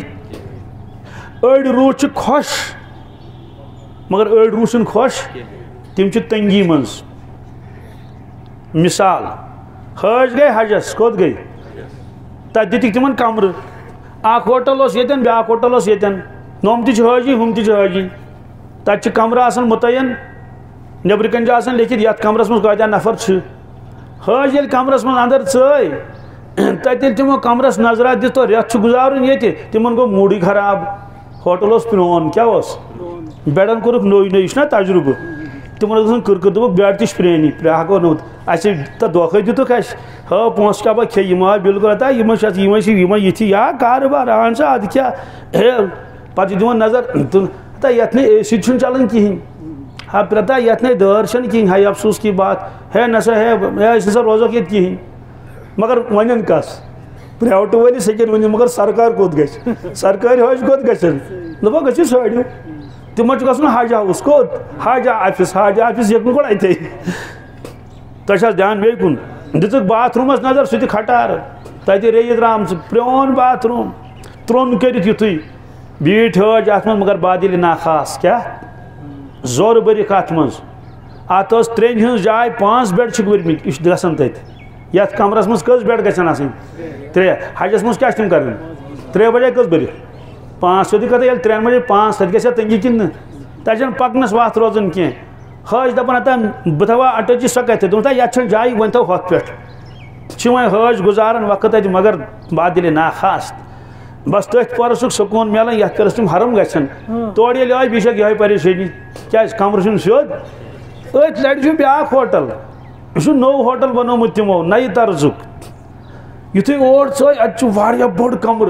S1: أڑۍ روح چھِ خۄش مگر أڑۍ روح چھِنہٕ خۄش تِم چھِ تنگی منٛز مثال حٲج گٔے حجس کوٚت گٔے تتہِ دِتِکھ تِمن کمرٕ اکھ ہوٹل اوس ییٚتٮ۪ن بیاکھ ہوٹل اوس ییٚتٮ۪ن ہُم تہِ چھِ حٲجی ہُم تہِ چھِ حٲجی تتہِ چھِ کمرٕ آسان مُتعین نیبرٕ کنۍ چھُ آسان لیکھِتھ یتھ کمرس منٛز کۭتیاہ نفر چھِ حٲج ییٚلہِ کمرس منٛز انٛدر ژٲے تتہِ ییٚلہِ تِمو کمرس نظرا دِژ تو رٮ۪تھ چھُ گُزارُن ییٚتہِ تِمن گوٚو موٗڈٕے خراب ہوٹل اوس پرٛون کیاہ اوس بیڈن کوٚرُکھ نوٚے نوٚے یہِ چھُنہ تجرُبہٕ تِمن ٲس گژھان کٕرکٕر دوٚپُکھ بیڈ تہِ چھِ پرٛٲنی ہٮ۪کو نہٕ اَسہِ تتھ دھوکھے دِتُکھ اَسہِ ہٲو پونٛسہٕ کیٛاہ با کھے یِم آے بِلکُل ہتا یِمن چھِ یِمے چھِ یِمے یِتھی یا کارٕبار اہن سا ادٕ کیٛاہ ہے پتہٕ چھِ دِوان نظر ہتا یتھ نَے اے سی چھُنہٕ چلان کِہینۍ ہا پرٛتا یتھ نَے دٲر چھنہٕ کِہینۍ ہاے افسوٗس کی بات ہے نسا ہے أسۍ نسا روزوکھ ییٚتہِ کِہینۍ مگر وۄنٮ۪ن کس پرٛیویٹ وٲلِس ہیٚکن ؤنِتھ مگر سرکار کوٚت گژھِ سرکٲرۍ حٲج کوٚت گژھن دپو گٔژھِو سٲڑِو تِمن چھُ گژھُن حج ہاوُس کوٚت حج آفِس ہیٚکہِ نہٕ گۄڈٕ اتے تۄہہِ چھا دھیان بیٚیہِ کُن دِژٕکھ باتھ روٗمس نظر سُہ تہِ کھٹارٕ تتہِ ریٚیہِ درٛامژٕ پرٛون باتھ روٗم ترٛوٚن کٔرِتھ یُتھُے بیٹھ حج ات من مگر بادل نا خاص کیا زور برک ات من ات ترین ہز جائے 5 بیڈ ورمت یہ گھن تت یت کمرس من کس بیڈ گھن آن 3 حجس من کیا تم کر 3 بجے کس برک 5 سیودی کتھ یل 3 بجے 5 تک گھا تنگی کن تجن پکنس وات روزن کی حج دپان اتنا بہ تھوا اٹچی سو کتھ دپان یت جائے ون تھو ہتھ پہ وی حج گزاران وقت ات مگر بادل نا خاص بس تھی پورسک سکون ملان یت کرس تم حرم گھن تور یل آئی بیشک یہ پریشانی کیا کمر سیود ات لڑ بیاا ہوٹل یہ نو ہوٹل بنومت تمو نئی طرزک یتھے اور ژے اتہ بوڑ کمر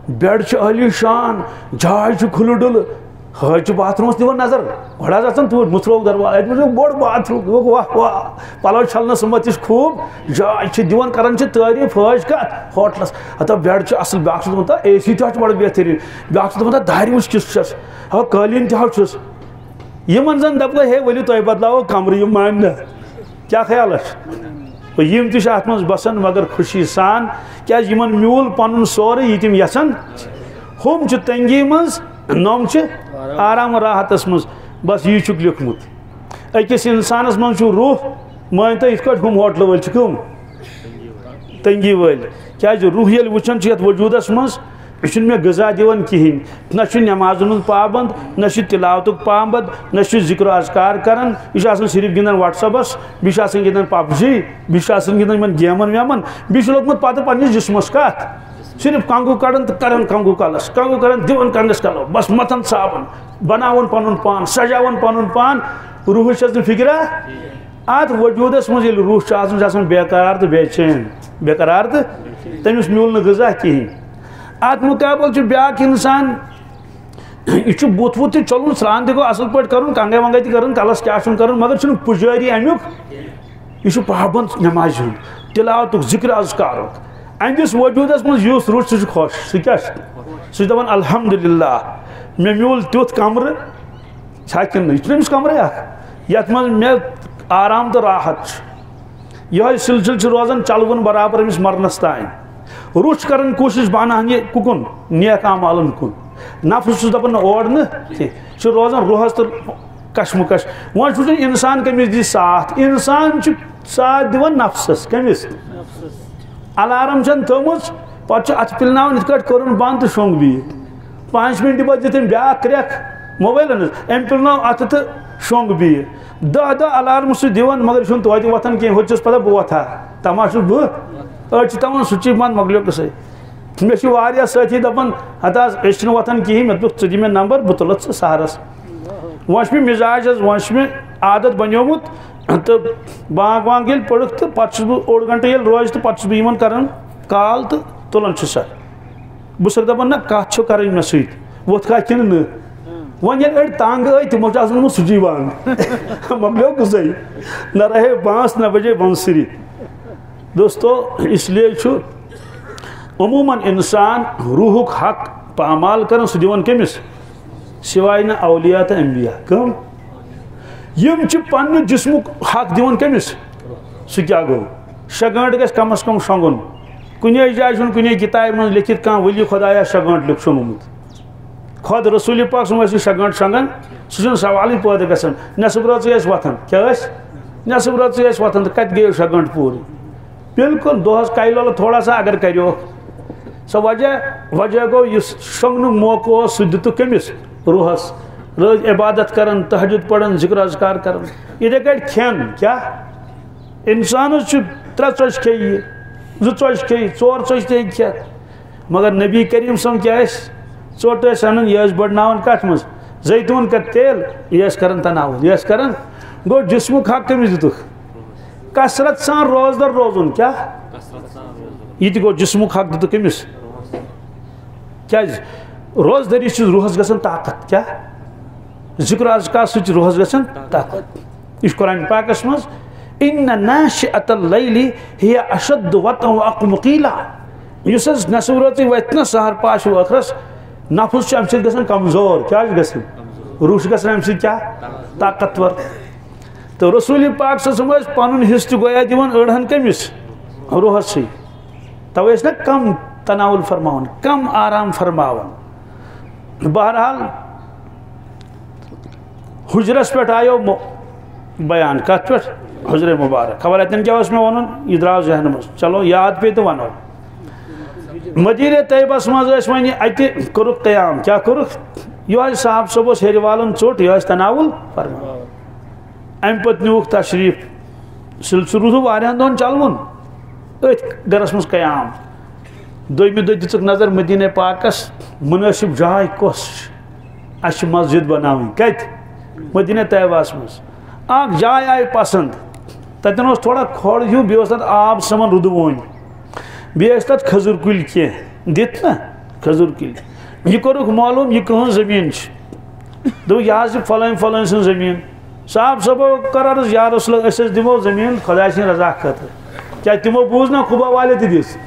S1: بیڈ عالی شان جائے کھل ڈل حج باتھ رومس دِوان نظر گۄڈٕ حظ اژان توٗرۍ مُژروو دروازٕ اتہِ وٕچھو بوٚڑ باتھ روم واہ واہ پلو چھلنہٕ سُمت تہِ چھُ خوٗب جاے چھِ دِوان کران چھِ تعریٖف حج کتھ ہوٹلس ہتا بیڈ چھُ اصل بیاکھ چھُس دپان اے سی تہِ حظ چھُ بڑٕ بہتریٖن بیاکھ چھُس دپان دارِ وٕچھ کِژھ چھس ہا قٲلیٖن تہِ حظ چھُس یِمن زن دپہٕ ہے ؤلِو تۄہہِ بدلاوو کمرٕ یِم مانہِ نہٕ کیٛاہ خیال چھُ یِم تہِ چھِ اتھ منٛز بسان مگر خوشی سان کیٛازِ یِمن میوٗل پنُن سورُے یہِ تِم یژھان ہُم چھِ تنگی منٛز نوم آرام راحتس مز بس یہ لیکھمت اکس انسانس من روح مان تو ات ہم ہوٹل ول کم تنگی ول کیا روح یل وچان یت وجودس مز یہ مے غذا دان کہین نہ نماز من پابند نہ تلاوت پابند نہ ذکر و اذکار کران یہ صرف گندان واٹس ایپس بیس گندان پب جی بیس گندان گیمن ویمن بیس لوگمت پتہ پنس جسمس کت صرف کنگو کڑان تو کران کنگو کلس کنگو کران دِوان کنگس کلو بس متن صابن بناون پنن پان سجاون پنن پان روح چھس نہ فکرا ات وجودس مز یل روح آسان بے قرار تو بے چین بے قرار تو تمس میول نہ غذا کہین ات مقابل بیاکھ انسان یہ بت وت تہ چلن سران تہ گو اصل پٲٹھۍ کرن کنگے ونگے تہ کرن کلس کیا کرن مگر چھ پجاری امیک یہ پابند نماز ہند تلاوتک ذکر اذکارک اہندس وجودس مز یس روح سہ خوش سہ کیا سہ دپان الحمدللہ مے میول تیُتھ کمر کن یہ أمس کمرے یت من مے آرام تو راحت یہ سلسل روزان چلون برابر أمس مرنس تان روح کران کوشش بانہن یہ کُکُن نیک اعمالن کن نفس چھس دپان اور نہ روزان روحس تو کشمکش وۄنۍ چھُ انسان کٔمِس دی ساتھ انسان چھُ ساتھ دِوان نفسس کٔمِس الارم چھن تھومٕژ پتہٕ اتھ پِلناوان یِتھ کٲٹھۍ کوٚرُن بنٛد تہٕ شۄنٛگ بِہِتھ 5 منٹ بعد دِتھ أمۍ بیٛاکھ کرٛٮ۪کھ موبایلن أمۍ پِلنٲو اتھٕ تہٕ شۄنٛگ بِہِتھ 10 الارم سُہ دِوان مگر یہِ چھُنہٕ توتہِ وۄتھان کینٛہہ ہُتہِ چھُس پتہ بہٕ وۄتھا تماشہٕ چھُس بہٕ أڑۍ چھِ دپان سُچی بنٛد مۄکلیو قٕصے مےٚ چھِ واریاہ سٲتھی دپان ہتا حظ أسۍ چھِنہٕ وۄتھان کِہیٖنۍ مےٚ دوٚپُکھ ژٕ دِ مےٚ نمبر بہٕ تُلتھ ژٕ سہرس وۄنۍ چھُ مےٚ مِزاج حظ وۄنۍ چھُ مےٚ عادت بنیومُت تہٕ بانٛگ وانٛگ ییٚلہِ پٔرِکھ تہٕ پتہٕ چھُس بہٕ 1 گنٹہٕ ییٚلہِ روزِ تہٕ پتہٕ چھُس بہٕ یِمن کران کال تو تلان سر بہ دپان نا کت کریں مے ست ووتھا کن نہ ون یل اڑ تنگ آئی تمو آسان سجی بانگ مکلیو قصے نہ رہے بانس نہ بجے بنسری دوستو اس لیے عموماً انسان روحک حق پامال کرن سہ دِوان کمس سوائے نہ اولیاء تو انبیاء کم یم پنہ جسمک حق دِوان کمس سہ کیا گو 6 گھنٹہ گژھِ کم از کم شونگن کُنے جایہِ چھُنہٕ کُنے کتابہِ منٛز لیکھِتھ کانٛہہ ؤلی خۄدایا 6 گھنٹہٕ لیوٚکھ شۄنٛگمُت خۄد رسول پاک سُنٛد ٲسۍ 6 گھنٹہٕ شۄنٛگان سُہ چھُنہٕ سوالٕے پٲدٕ گژھان نٮ۪صٕف رٲژٕے ٲسۍ وۄتھان کیٛاہ ٲسۍ نٮ۪صٕف رٲژٕے ٲسۍ وۄتھان تہٕ کتہِ گٔیو 6 گھنٹہٕ پوٗرٕ بالکل دۄہس کایلولہٕ تھوڑا سا اگر کریوکھ سۄ وجہ گوٚو یُس شۄنٛگنُک موقعہٕ اوس سُہ دِتُکھ کٔمِس روحس روز عبادت کران تہجد پران ذکر اذکار کران یِتھے کٲٹھۍ کھٮ۪ن کیٛاہ انسانس چھُ 3 ژۄچہِ کھیٚیہِ 2 ژۄچہِ کھیٚیہِ 4 ژۄچہِ تہِ ہیٚکہِ کھٮ۪تھ مگر نبی کریم سُنٛد کیٛاہ ٲسۍ ژوٚٹ ٲسۍ انان یہِ ٲسۍ بڑناوان کتھ منٛز زیتون کا تیل یہ ٲسۍ کران تناول یہ ٲسۍ کران گوٚو جسمُک حق کٔمِس دِتُکھ کثرت سان روزدر روزُن کیٛاہ یہ تہِ گوٚو جسمُک حق دِتُکھ کٔمِس کیٛازِ روزدٔری چھِ روحس گژھان طاقت کیٛاہ ذکر اذکار سۭتۍ چھِ روحس گژھان طاقت یہ چھُ قرآن پاکس منٛز ان ناشئۃ اللیل ہی اشد وطئا واقوم قیلا یُس حظ نٮ۪صٕف رٲژٕے وتھِ نا سحر پاش ٲخرس نفس چھُ امہِ سۭتۍ گژھان کمزور کیٛاہ چھُ گژھان روح چھُ گژھان امہِ سۭتۍ کیٛاہ طاقتور تہٕ رسول پاک صلی اللہ علیہ وسلم ٲسۍ پنُن حصہٕ تہِ گویا دِوان أڑہن کٔمِس روحسٕے توے ٲسۍ نا کم تناول فرماوان کم آرام فرماوان بہرحال حجرس پہ آیو بیان کت پہ حجر مبارک خبر اتن کیا میں ون یہ درو ذہن مز چلو یاد پہ تو ونو مدینہ طیبس مز ون اتہ کورک قیام کیا کورک یہ صاحب صاحب ہیر والن ژوٹ یہ تناول فرما ام پتہ نیوک تشریف سلسلہ روز واریاہن دہن چلون ات گرس مز قیام دویمہ دہ دژک نظر مدینہ پاکس مناسب جائے کس اس مسجد بناویں کت مدینہ طیبس مز اخ جائے آئی پسند تتن اس تھوڑا کھوڑ ہیو بیس تت آب سمان رودوون بیس تت کھزر کل کی دت نا کھزر کل یہ کورک معلوم یہ کہن زمین دو یہ فلان فلان سن زمین صاحب صاحب کر عرض یا رسول اللہ اس دمو زمین خدا سن رضا خاطر کیا تمو بوز نا خوبا والے تہ دس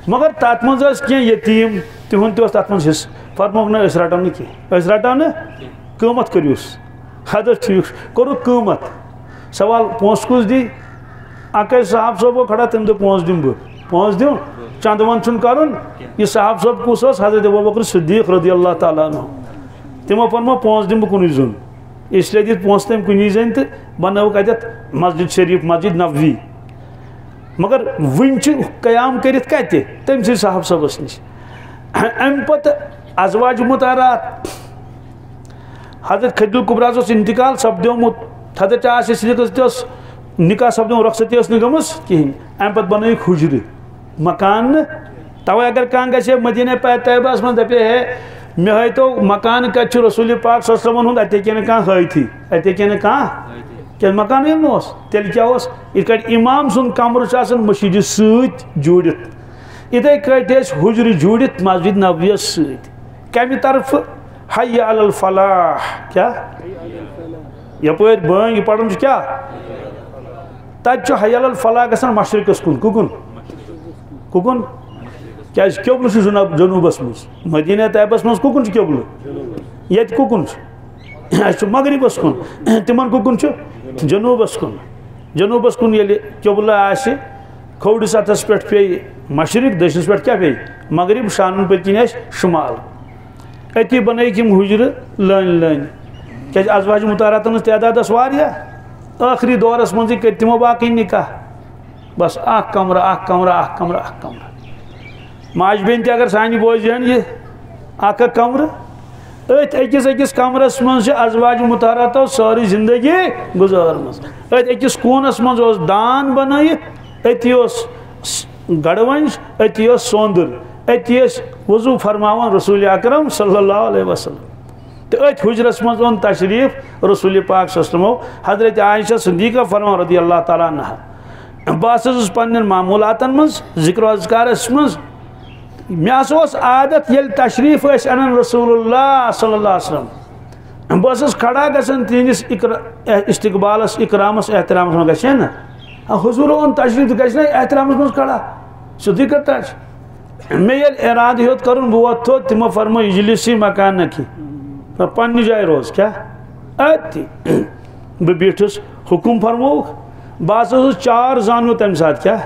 S1: مگر تات مز کی یتیم تہن تہ تات مز حصہ فرموک نا اس رٹو نا کی اس رٹو نا قیمت کریوس حضرت ٹھیک کورو قیمت سوال پونس کس دی اکے صاحب صاحب کھڑا تم دے پونس دم پونس دیو چند ون چھ کرن یہ صاحب صاحب کس حضرت ابوبکر صدیق رضی اللہ تعالی عنہ تمو فرمو پونس دم کنی زون اس لیے دت پونس تم کنی زین تو بنو کتت مسجد شریف مسجد نبوی مگر ون چھ قیام کرت کت تم سی صاحب صاحب نش ام پتہ ازواج مطہرات حضرت خدیجہ کبریٰ انتقال سپدیومت حضرت عائشہ صدیقہ نکاح سپدیوم رخصتی ٲس نہٕ گٔمٕژ کِہیٖنۍ امہِ پتہٕ بنٲیِکھ حجرٕ مکان توے اگر کانٛہہ گژھِ مدینہ طیبہس منٛز دپہِ ہے مےٚ ہٲیتو مکان کتہِ چھُ رسول پاک صلی اللہ علیہ وسلم ہُنٛد اَتہِ ہیٚکہِ نہٕ کانٛہہ ہٲیتھٕے اَتہِ ہیٚکہِ نہٕ کانٛہہ کیٛازِ مکان ییٚلہِ نہٕ اوس تیٚلہِ کیٛاہ اوس یِتھ کٲٹھۍ اِمام سُنٛد کمرٕ چھُ آسان مسجدِ سۭتۍ جوٗڑِتھ یِتھے کٲٹھۍ ٲسۍ حجرٕ جوٗڑِتھ مسجد نبویَس سۭتۍ کمہِ طرفہٕ حی علی الفلاح کیا یپر بانگ پڑھن کیا تت حی علی الفلاح گژھان مشرقس کن ککن ککن کیا قبل جنوبس مز مدینہ طیبس مز ککن قبل یت ککن مغربس کن تمن ککن جنوبس کن جنوبس کن یل قبل آسہ کھوڑ سطحس پہ پی مشرق دشنس پہ کیا پی مغرب شانن پتکن شمال اتی بنائک یم حجر لٲنۍ لٲنۍ کیٛازِ ازواج مطہراتن ہٕنٛز تعداد ٲس واریاہ ٲخری دورس منٛزٕے کٔرۍ تِمو باقٕے نکاح بس اکھ کمرٕ اکھ کمرٕ اکھ کمرٕ اکھ کمرٕ ماجہِ بیٚنہِ تہِ اگر سانہِ بوزِ ہن یہ اکھ اکھ کمرٕ أتھۍ أکِس أکِس کمرس منٛز چھِ ازواج مطہراتو سٲرٕے زندگی گُزٲرمٕژ أتھۍ أکِس کوٗنس منٛز اوس دان بنٲیِتھ أتی اوس گڑونج أتی اوس سوندُر أتی ٲسۍ وضو فرماون رسول اکرم صلی اللہ علیہ وسلم تو ات حجرس مز اون تشریف رسول پاک صلی اللہ علیہ وسلم حضرت عائشہ صدیقہ فرمان رضی اللہ تعالیٰ عنہ بس پنن معمولاتن مز ذکر و اذکارس مز مس عادت یل تشریف انن رسول اللہ صلی اللہ علیہ وسلم بس کھڑا گھن تہندس استقبالس اکرامس احترامس من گھے نا حضور اون تشریف گھنا احترامس مز کھڑا سیودی کرتا مے یل ارادہ ہیوت کرن بہ ووت تھوٚد تمو فرمو اجلسی مکان نکی پنہ جائے روز کیا اتی بہ بیٹھس حکم فرموک بس چار زانو تمہ سات کیا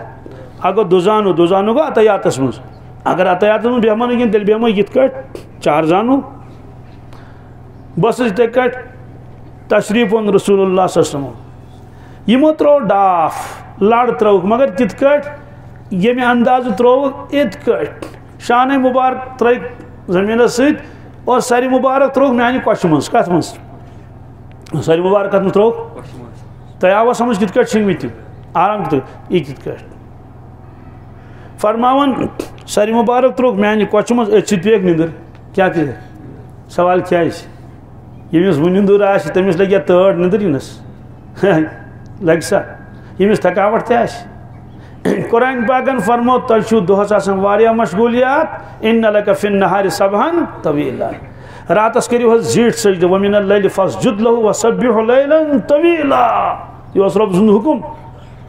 S1: اگر دو زانو گو عطیاتس مز اگر عطیاتس مز بیہمو نکن تیل بیہمو یت کٹ چار زانو بس یتھے کٹ تشریف اون رسول اللہ صلی اللہ علیہ وسلم یمو ترو ڈاف لڑ تروک مگر تت کٹ یمہ انداز تروک ات کٹ شان مبارک ترک زمین ست اور ساری مبارک تروک میانہ کوشہ مز کت مز ساری مبارک کت مز تروک تہ آوا سمجھ کت کٹ چھن مت آرام کت یہ کت کٹ فرماون ساری مبارک تروک میانہ کوشہ مز ات ست پیک نندر کیا کہ سوال کیا یمس و نندر آس تمس لگیا تڑ نندر ینس لگ سا یمس تھکاوٹ تہ آس قرآن پاکن فرمو تلچو دہس آسان واریاہ مشغولیات ان لک فی النہار سبحن طویلا راتس کریو حض زیٹ سجدہ ومن اللیل فاسجد لہ وسبح لیلا طویلا یہ اس رب سند حکم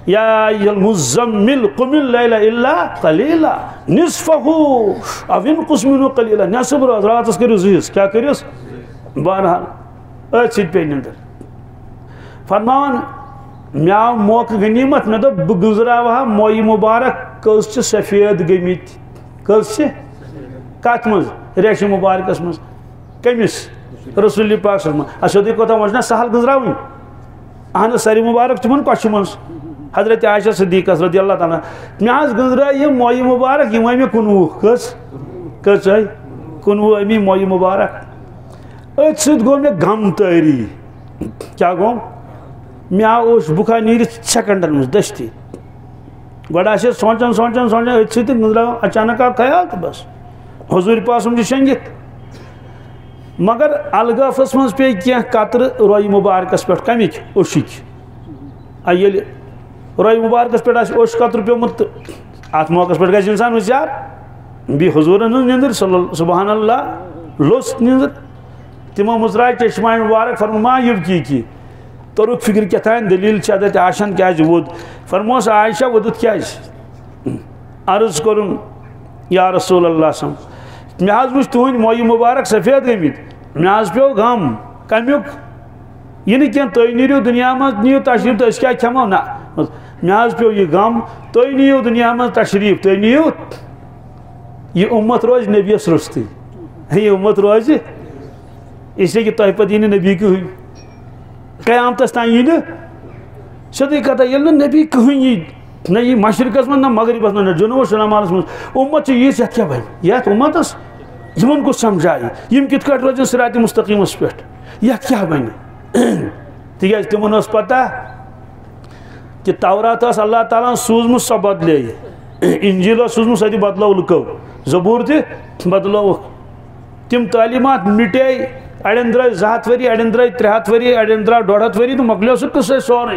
S1: یا ایھا المزمل قم اللیل الا قلیلا نصفہ او انقص منہ قلیلا نصف راتس کریو زیس کیا کریوس بہرحال ات ست پہ نندر فرماون مے آو موقع غنیمت مے دب بہ گزراوہا موئی مبارک کس سفید گمت کس کت مز ریش مبارکس مز کمس رسول پاک صلی اللہ علیہ وسلم کوتا وجنا سہل گزراوین اہن ساری مبارک تمن کچھ من حضرت عائشہ صدیقہ رضی اللہ تعالیٰ مز گزرا یہ موئی مبارک یہ مے 19 کس آئی 19 امی موئی مبارک ات ست گو مے غم تاری کیا گو مے آو بخا نیرت سیکنڈن مز دستی گوڑا سے سوچان سوچان سوچان ات ست گزرا اچانک آ خیال تو بس حضور پاس شنگت مگر الغافس مز پی کی قطر روئی مبارکس پہ کمک اوشک یل روئی مبارکس پہ اوش قطر پیومت ات موقع پہ گھس انسان ہوشیار بی حضورن ہن نندر سبحان اللہ لوس نندر تمو مزرائے چشمہ مبارک فرما یبکی کی ترک فکر کتان دلیل حضرت عائشہ کیاز وود فرموس عائشہ ودت کیاز عرض کرن یا رسول اللہ صلی اللہ علیہ وسلم مے وچ تہند موئی مبارک سفید گمت مے پیو غم کمیک یہ نہیں تھی نیرو دنیا مز نیو تشریف تو کیا کھمو نا مے پیو یہ غم تھی نیو دنیا مز تشریف تھی نیو یہ امت روز نبیس رستی یہ امت روز اس لیے کہ تہ پتہ یہ نبی کہین قیامتس تان یہ سیدھی کتھا یل نبی کہین نہ یہ مشرقس من نہ مغربس من نہ جنوب شمالس من امت یہ کیا بن یت امتس یمن کو سمجھائی یم کت کٹ روزن صراط مستقیمس پہ یہ کیا بن تیز تمن اس پتہ کہ تورات اس اللہ تعالیٰ سوزم سو بدلے انجیل سوزم سو بدلو لکو زبور تہ بدلو تم تعلیمات مٹے اڑین درائے 2 ہتھ وری اڑین درائے 3 ہتھ وری اڑین درائے 1.5 ہتھ وری تو مکلیو سہ قصے سورے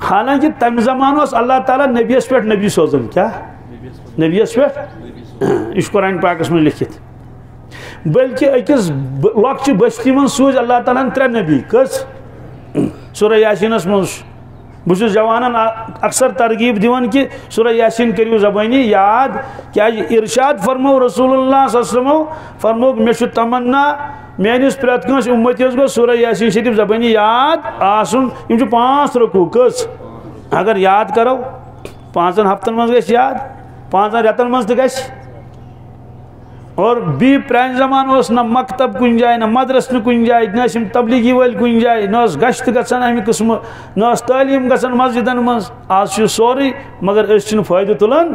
S1: حالانکہ تم زمان اس اللہ تعالیٰ نبیس پہ نبی سوزن کیا نبیس پہ اس قرآن پاکس میں لکھت بلکہ اکس لکچہ بستی من سوز اللہ تعالیٰ 3 نبی کس سورہ یاسینس من بس جوانن اکثر ترغیب دیوان کہ سورہ یاسین کریو زبانی یاد کیا ارشاد فرمو رسول اللہ صلی اللہ علیہ وسلم فرمو مے تمنا میانس پریت کنس امتیس گو سورہ یاسین شریف زبانی یاد آسن یم 5 رکوع کس اگر یاد کرو 5 ہفتن مز گھس یاد 5 رتن مز تہ گھس اور بی پران زمان اس نہ مکتب کن جائے نہ مدرس کن جائے نہ تبلیغی ول کن جائے نہ گشت گھان امہ قسم نہ تعلیم گھان مسجدن مز آج سوری مگر اس فائدہ تلان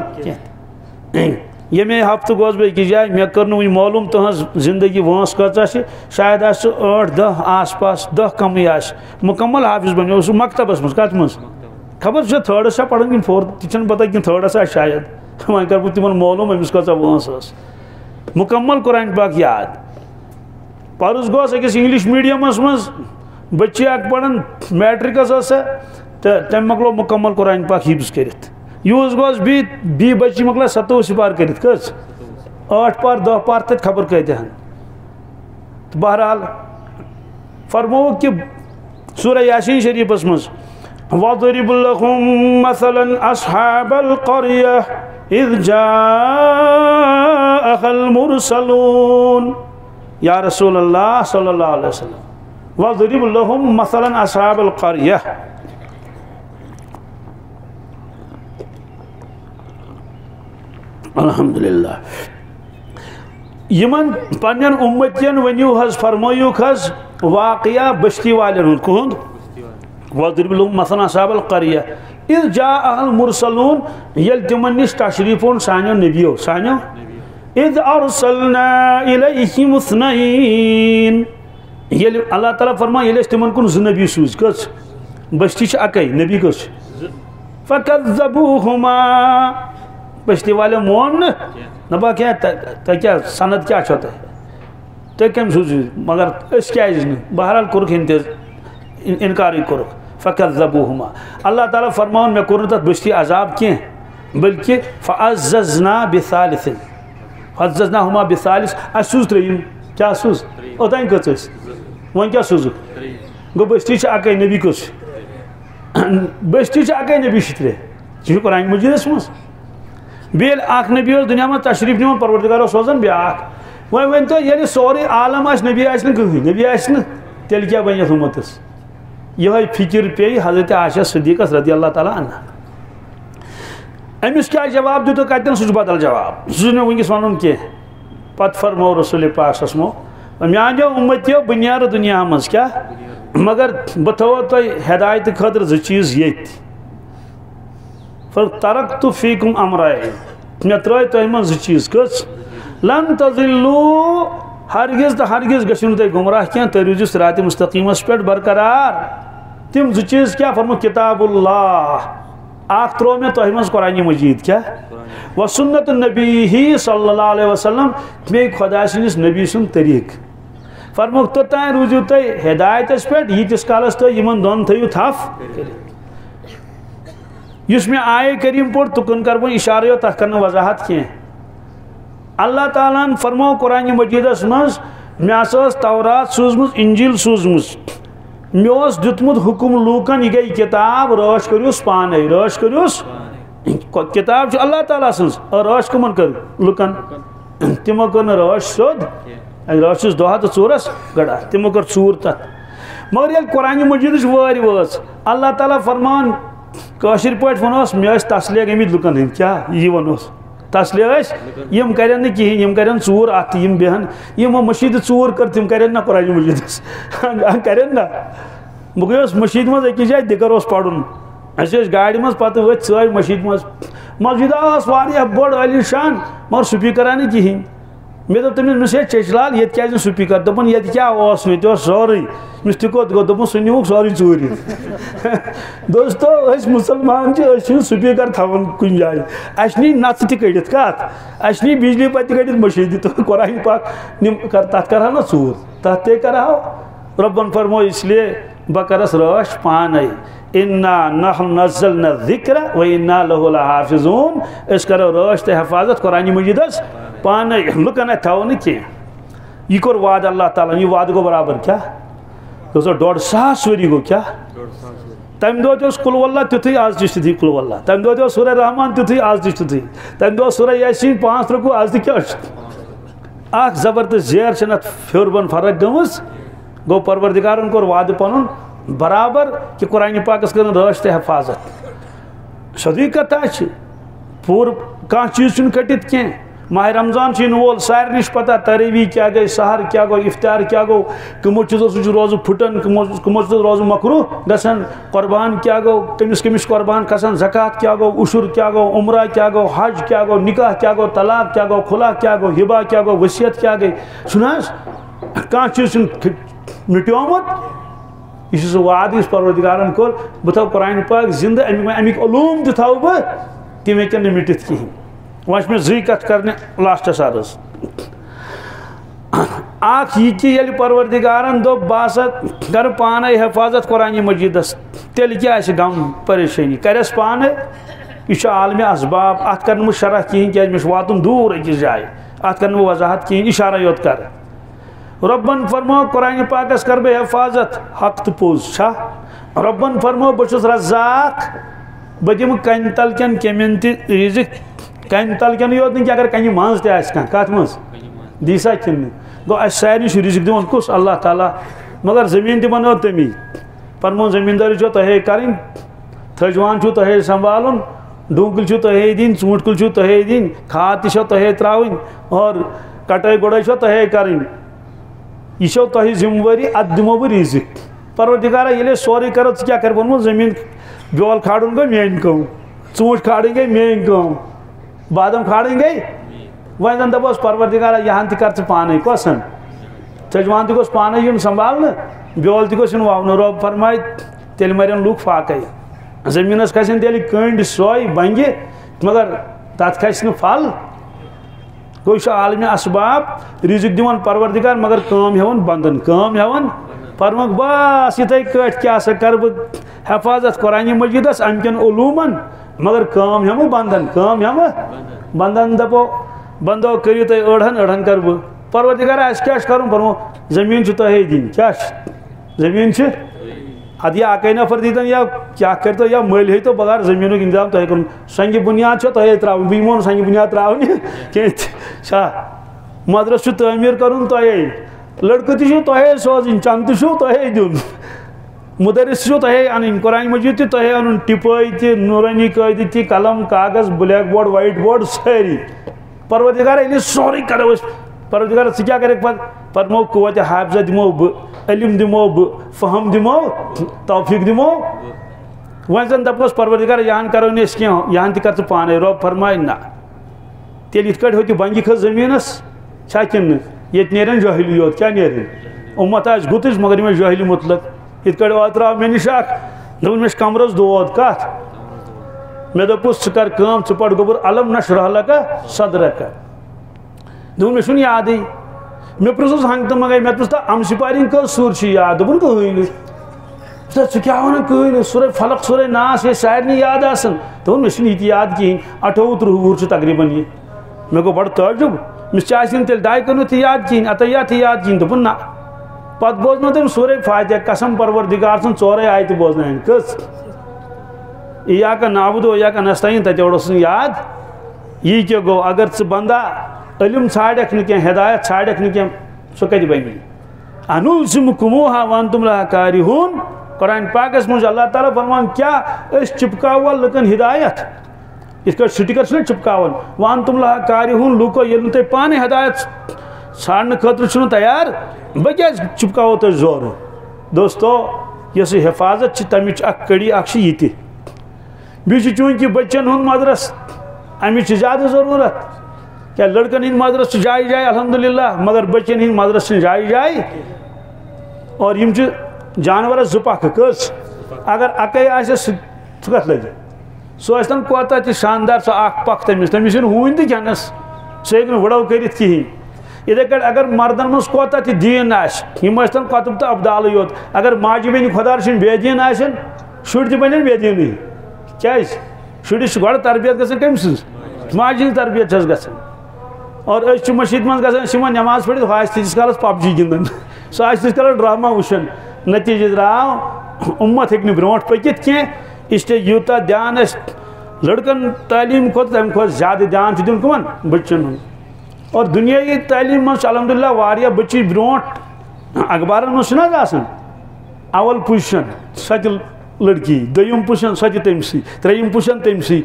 S1: یمے ہفتہ گوس بہ أکس جائے مے کر نہ معلوم تہذ زندگی وانس کۭژاہ شاید آس 8-10 آس پاس 10 کمی آس مکمل حافظ بنو سہ مکتبس مز کت مز خبر سہ 3rd پڑھن کن 4th تہ پتہ کن 3rd شاید وۄنۍ کر بہٕ تمن معلوم أمس کۭژاہ وانس ٲس مکمل قرآن پاک یاد پرس گوس أکس انگلش میڈیمس مز بچی اک پڑھن میٹرکس سا تو تم مکلو مکمل قرآن پاک حفظ کرت یوس گوس بی بچی مکلا 27 پار کرت کس 8 پار 10 پار تت خبر کتہن تو بہرحال فرمو کہ سورہ یاسین شریفس مز وَضْرِبْ لَهُمْ مَثَلًا أَصْحَابَ الْقَرْيَةِ اِذْ جَاءَهَا الْمُرْسَلُونَ یا رسول اللہ صلی اللہ علیہ وسلم وَضْرِبْ لَهُمْ مَثَلًا أَصْحَابَ الْقَرْيَةِ الحمدللہ یمن پنن امتین ونیو حض فرمایو حض واقعہ بستی والن ہند کہند وَضْرِبْ لَهُمْ مَثَلًا أَصْحَابَ الْقَرْيَةِ اِذْ جَاءَهَا الْمُرْسَلُونَ یل تمن نش تشریفون سانیو نبیو سانیو اِذْ أَرْسَلْنَا إِلَيْهِمُ اثْنَيْنِ یل اللہ تعالیٰ فرما یل تمن کن 2 نبی سوز کس بستی اکی نبی کس فَكَذَّبُوهُمَا بستی والے مون نبا کیا کیا سند کیا چھوتا ہے تو کم سوزی مگر اس کیا ہے بہرحال کرک انکاری کرک فَكَذَّبُوهُمَا اللہ تعالیٰ فرماؤن میں کرن تت بستی عذاب کیں بلکہ فَعَزَّزْنَا بِثَالِثٍ فَعَزَّزْنَاهُمَا بِثَالِث اسوز ترین کیا سوز اوتائیں کچھ وہاں کیا سوزو گو بستی چا اکی نبی کچھ بستی چا اکی نبی شترے چیز قرآن مجید اس مز بیل آخ نبی اس دنیا میں تشریف نیون پروردگار سوزن بیا آخ وہاں تو یعنی سوری عالم آش نبی آش نکوی نبی آش نا تیل کیا بنیت امتس یہ فکر پی حضرت عائشہ صدیقہ رضی اللہ تعالیٰ عنہ امس کیا جواب دیتو کہتے ہیں سوچ بدل جواب سوچ نے ونکس ونن کی پت فرمو رسول پاک اسمو میانو امتیو بنیار دنیا مز کیا مگر بتو تو ہدایت خاطر ز چیز یت ترکت فیکم امرائے مے ترائے تہ من ز چیز کس لن تضلوا ہرگز تو ہرگز گژھو تہ گمراہ کیا تہ روزو صراط مستقیمس پہ برقرار تم ز چیز کیا فرمو کتاب اللہ اخ ترو میں تہ من قرآن مجید کیا و سنت نبی صلی اللہ علیہ وسلم میں خدا سندس نبی سن طریق فرمو توتان روزو تہ ہدایتس پہ یتس کالس تہ یمن دون تھیو تھف یس میں آئے کریم پور تکن کر بہ اشارہ تہ کرن وضاحت کی اللہ تعالیٰ فرمو قرآن مجیدس مز مے تورات سوزمت انجیل سوزمت مے دتمت حکم لوکن یہ گئی کتاب رٲچھ کروس پانے رٲچھ کروس کتاب اللہ تعالیٰ سن رٲچھ کمن کر لکن تمو کر رٲچھ سیود رٲچھس دۄہ تو ژورس گڑا تمو کر ژور تک مگر یل قرآن مجیدچ وٲرۍ وٲژ اللہ تعالیٰ فرمان کٲشر پٲٹھۍ ونوس مے ٲسۍ تسلیہ گٔمٕتۍ لُکن ہٕنٛدۍ کیاہ یی ونوس تسلیہ ٲسۍ یِم کرن نہٕ کِہیٖنۍ یِم کرن ژوٗر اتھ یِم بیہن یِمو مشیٖد ژوٗر کٔر تِم کرن نہ قرآن مجیدس کرن نہ بہٕ گٔیوس مشیٖد منٛز أکِس جایہِ دِگر اوس پرُن اَسہِ ٲسۍ گاڑِ منٛز پتہٕ ؤتھۍ سٲرۍ مشیٖد منٛز مسجِدا ٲس واریاہ بٔڑ عٲلی شان مگر سپیٖکرا نہٕ کِہیٖنۍ مےٚ دوٚپ تٔمِس مےٚ ہے چیٚچہِ لال ییٚتہِ کیازِ نہٕ سپیٖکر دوٚپُن ییٚتہِ کیاہ اوس ییٚتہِ اوس سورُے أمِس تہِ کوٚت گوٚو دوٚپُن سُہ نِوُکھ سورُے ژوٗرِ دوستو أسۍ مُسلمان چھِ أسۍ چھِنہٕ سپیٖکر تھاوان کُنہِ جایہِ اَسہِ نی نَژٕ تہِ کٔڑِتھ کَتھ اَسہِ نی بجلی پتہٕ کٔڑِتھ مشیٖدِ تہٕ قرآن پاک تَتھ کرہا نا ژوٗر تَتھ تے کرہو رۄبن فرمو اس لیے بہٕ کرس رٲچھ پانے انا نحن نزلنا الذکر و انا لہ لحافظون أسۍ کرو رٲچھ تہٕ حفاظت قرآن مجیدس پانے لُکن اتھِ تھاوو نہٕ کینٛہہ یہ کوٚر وعدٕ اللہ تعالیٰ یہ وعدٕ گوٚو برابر کیا دوستو 150 ؤری گوٚو کیا تمہِ دۄہ تہِ اوس قُل واللہ تیُتھُے آز تہِ چھُ تیُتھُے قُل واللہ تمہِ دۄہ تہِ اوس سورہ رحمان تیُتھُے آز تہِ چھُ تیُتھُے تمہِ دۄہ اوس سورہ یاسین 5 رُکوٗع آز تہِ کیٛاہ چھُ اکھ زبردست زیر چھنہٕ اتھ پھیوٚر بۄن فرق گٔمٕژ گوٚو پروردگارن کوٚر وعدٕ پنُن برابر کہ قرآن پاکس کرن رٲچھ تہٕ حفاظت سیودٕے کتھا چھِ پوٗرٕ کانٛہہ چیٖز چھُنہٕ کٔٹِتھ کینٛہہ ماہ رمضان چھِ یِنہٕ وول سارنٕے چھِ پتہ تراویح کیاہ گٔے سحر کیاہ گوٚو افطار کیاہ گوٚو کٕمو چیٖزو سۭتۍ چھُ روزٕ پھٕٹان کٕمو چیٖزو روزٕ مکروٗہ گژھان قۄربان کیاہ گوٚو کٔمِس کٔمِس چھُ قۄربان کھسان زکات کیاہ گوٚو عُشُر کیاہ گوٚو عمرہ کیاہ گوٚو حج کیاہ گوٚو نکاح کیاہ گوٚو طلاق کیاہ گوٚو خُلا کیاہ گوٚو ہبا کیاہ گوٚو ؤصیت کیاہ گٔے چھُنہٕ حظ کانٛہہ چیٖز چھُنہٕ مِٹیومُت یہ سُہ وعدٕ یُس پروردگارن کوٚر بہٕ تھاو قرآن پاک زندٕ امیُک علوٗم تہِ تھاو بہٕ تِم ہیٚکن نہٕ مِٹِتھ کِہیٖنۍ وۄنۍ چھِ مےٚ زٕے کتھ کرنہِ لاسٹس عرض اکھ یہ کہ ییٚلہِ پروردگارن دوٚپ بہٕ ہسا کرٕ پانے حفاظت قرآن مجیدس تیٚلہِ کیٛاہ آسہِ غم پریشٲنی کرٮ۪س پانے یہ چھُ عالمِ اسباب اتھ کرنہٕ بہٕ شرح کِہیٖنۍ کیٛازِ مےٚ چھُ واتُن دوٗر أکِس جایہِ اتھ کرنہٕ بہٕ وضاحت کِہیٖنۍ اشارے یوت کرٕ رۄبن فرمو قرآن پاکس کر بہٕ حفاظت حق تہٕ پوٚز چھا رۄبن فرمو بہٕ چھُس رزاق بہٕ دِمہٕ کنہِ تل کٮ۪ن کیٚمٮ۪ن تہِ رِزق کنہِ تل کٮ۪نٕے یوت نہٕ کینٛہہ اگر کنہِ منٛز تہِ آسہِ کانٛہہ کتھ منٛز دی سا کِنہٕ گوٚو اَسہِ سارنٕے چھُ رِزق دِوان کُس اللہ تعالیٰ مگر زٔمیٖن تہِ بنٲو تٔمی فرمون زٔمیٖندٲری چھو تۄہے کَرٕنۍ تھٔجوان چھُو تۄہے سنبھالُن ڈوٗنٛگٕل چھُو تۄہے دِنۍ ژوٗنٛٹھۍ کُلۍ چھُو تۄہے دِنۍ کھاد تہِ چھو تۄہے ترٛاوٕنۍ اور کٹٲے گُڈٲے چھو تۄہے کَرٕنۍ یہ چھو تۄہہِ ذِمہٕ وٲری اتھ دِمو بہٕ رِزق پروردگارا ییٚلہِ أسۍ سورُے کرو ژٕ کیٛاہ کَرِ ووٚنمُت زٔمیٖن بیول کھالُن گوٚو میٛٲنۍ کٲم ژوٗنٛٹھۍ کھالٕنۍ گٔے میٛٲنۍ کٲم بادم کھالٕنۍ گٔے وۄنۍ زن دپوس پروردگارا یہِ ہن تہِ کر ژٕ پانے کۄسن تھٔجوان تہِ گوٚژھ پانے یُن سنبھالنہٕ بیول تہِ گوٚژھ یُن وونہٕ رۄب فرماے تیٚلہِ مرن لُکھ فاقے زٔمیٖنس کھسن تیٚلہِ کٔنٛڈۍ سۄے بنگہِ مگر تتھ کھسہِ نہٕ پھل گوٚو یہِ چھُ عالمِ اسباب رِزق دِوان پروردگار مگر کٲم ہیوان بنٛدن کٲم ہیوان فرموکھ بس یِتھے کٲٹھۍ کیٛاہ سا کرٕ بہٕ حفاظت قرآن مجیدس امہِ کٮ۪ن علوٗمن مگر کٲم ہیمہٕ بنٛدن کٲم ہیمہٕ بنٛدن دپو بندو کٔرِو تُہۍ أڑہن کرٕ بہٕ پروردگارا اَسہِ کیٛاہ چھُ کرُن فرمو زٔمیٖن چھُ تۄہے دِنۍ کیٛاہ چھُ زٔمیٖن چھِ ادٕ یا اکے نفر دیٖتن یا کیٛاہ کٔرۍتو یا مٔلۍ ہیٚیتو بغار زٔمیٖنُک انتظام تۄہے کرُن سنگہِ بُنیاد چھو تۄہے ترٛاوٕنۍ بہٕ یِمو نہٕ سنگہِ بُنیاد ترٛاونہِ کینٛہہ تہِ چھا مدرس چھُ تعمیٖر کرُن تۄہے لڑکہٕ تہِ چھُو تۄہے سوزٕنۍ چندٕ تہِ چھُو تۄہے دیُن مدرس چھُو تۄہے انٕنۍ قرآن مجیٖد تہِ تۄہے انُن ٹِپٲے تہِ نوٗرانی قٲیدٕ تہِ قلم کاغذ بلیک بورڈ وایٹ بورڈ سٲری پروردگارا ییٚلہِ سورُے کرو أسۍ پروردگار ثہ کیا کرے فرمو قوت حافظہ دمو بہ علم دمو بہ فہم دمو توفیق دمو وۄنۍ زن دپوس پروردگار یہاں کرو نہٕ أسۍ کینٛہہ یہاں تہِ کر ژٕ پانے رۄب فرمایہِ نہ تیٚلہِ یِتھ کٲٹھۍ ہوٚتہِ بنگہِ کھٔژ زٔمیٖنس چھا کِنہٕ نہٕ ییٚتہِ نیرن جٲہلی یوت کیٛاہ نیرن اُمت آسہِ گُتٕج مگر یِم ٲسۍ جٲہلی مطلق یِتھ کٲٹھۍ واتراو مےٚ نِش اکھ دوٚپُن مےٚ چھُ کمرس دود کتھ مےٚ دوٚپُس ژٕ کر کٲم ژٕ پر گوٚبُر علم نشرح لک صدرک دوٚپُن مےٚ چھُنہٕ یادٕے مےٚ پرٛژھُس ہنٛگ تہٕ منٛگے مےٚ دوٚپُس اَمہِ سِپارِنٛگ کٔژ سوٗر چھِ یاد دوٚپُن کٕہٕنۍ نہٕ ژٕ کیٛاہ وَنان کٕہٕنۍ نہٕ سورے فلق سورے ناس یہِ سارنٕے یاد آسان دوٚپُن مےٚ چھُنہٕ یہِ تہِ یاد کِہیٖنۍ 28 وُہُر چھُ تقریٖباً یہِ مےٚ گوٚو بڑٕ تعجب مےٚ ژےٚ آسہِ نہٕ تیٚلہِ دَے کٔرمٕژ تہِ یاد کِہیٖنۍ اَتَیات یاد کِہیٖنۍ دوٚپُن نہ پتہٕ بوزنو تٔمۍ سورے فاتحہ قسم پروردگار سٕنٛز 4 آیتہٕ بوزنایَن کٔژ ایاکَ نعبُدُ و ایاکَ نستعیٖن تَتہِ اوس نہٕ یاد یی کیٛاہ گوٚو اگر ژٕ بنٛدا علم ژھانڈکھ نہٕ کینٛہہ ہدایت ژھانڈکھ نہٕ کینٛہہ سُہ کتہِ بنی انُلزِمُکُموٗہا وانتُم لہا کارِہوٗن قرآن پاکس منٛز اللہ تعالیٰ فرمان کیٛاہ أسۍ چِپکاوا لُکن ہدایت یِتھ کٲٹھۍ سٹِکر چھِنہ چِپکاوان وانتُم لہا کارِہوٗن لُکو ییٚلہِ نہٕ تُہۍ پانے ہدایت ژھانڈنہٕ خٲطرٕ چھُنہٕ تیار بہٕ کیٛازِ چِپکاوو تۄہہِ زورٕ دوستو یۄس یہِ حفاظت چھِ تَمِچ اکھ کٔڑی اکھ چھِ یہِ تہِ بیٚیہِ چھُ چوٗنٛکہِ بچن ہُنٛد مدرس اَمِچ چھِ زیادٕ ضروٗرت کیٛاہ لڑکن ہٕنٛدۍ مدرس چھِ جایہِ جایہِ الحمدُاللہ مگر بچن ہٕنٛدۍ مدرس چھِنہٕ جایہِ جایہِ اور یِم چھِ جانورس 2 پکھٕ کٔژ اگر اَکے آسٮ۪س سُہ کتھ لگہِ سُہ ٲسۍتن کوتاہ تہِ شاندار سُہ اکھ پکھ تٔمِس چھِنہٕ ہوٗنۍ تہِ کھٮ۪نس سُہ ہیٚکہِ نہٕ وٕڑو کٔرِتھ کِہیٖنۍ یِتھے کٲٹھۍ اگر مردن منٛز کوتاہ تہِ دیٖن آسہِ یِم ٲسۍتن کۄتُب تہٕ ابدالٕے یوت اگر ماجہِ بیٚنہِ خۄدا رٔچھِنۍ بے دیٖن آسن شُرۍ تہِ بنن بے دیٖنٕے کیٛازِ شُرِس چھِ گۄڈٕ تربیت گژھان کٔمۍ سٕنٛز ماجہِ ہٕنٛز تربیت چھس گژھان اور أسۍ چھِ مٔشیٖد منٛز گژھان أسۍ یِوان نٮ۪ماز پٔرِتھ ہُہ آسہِ تیٖتِس کالس PUBG گِنٛدان سُہ آسہِ تیٖتِس کالس ڈرامہ وٕچھان نتیٖجہٕ درٛاو اُمت ہیٚکہِ نہٕ برونٛٹھ پٔکِتھ کینٛہہ اِسلیے یوٗتاہ دیان اَسہِ لڑکن تعلیٖم کھۄتہٕ تَمہِ کھۄتہٕ زیادٕ دیان چھُ دیُن کٕمن بچن ہُنٛد اور دُنیٲیی تعلیٖم منٛز چھُ الحمدُاللہ واریاہ بچی برونٛٹھ اخبارن منٛز چھُنہ حظ آسان اول پُزِشن سۄ تہِ لڑکی دوٚیِم پُزِشن سۄ تہِ تٔمسٕے ترٛیٚیِم پُزِشن تٔمسٕے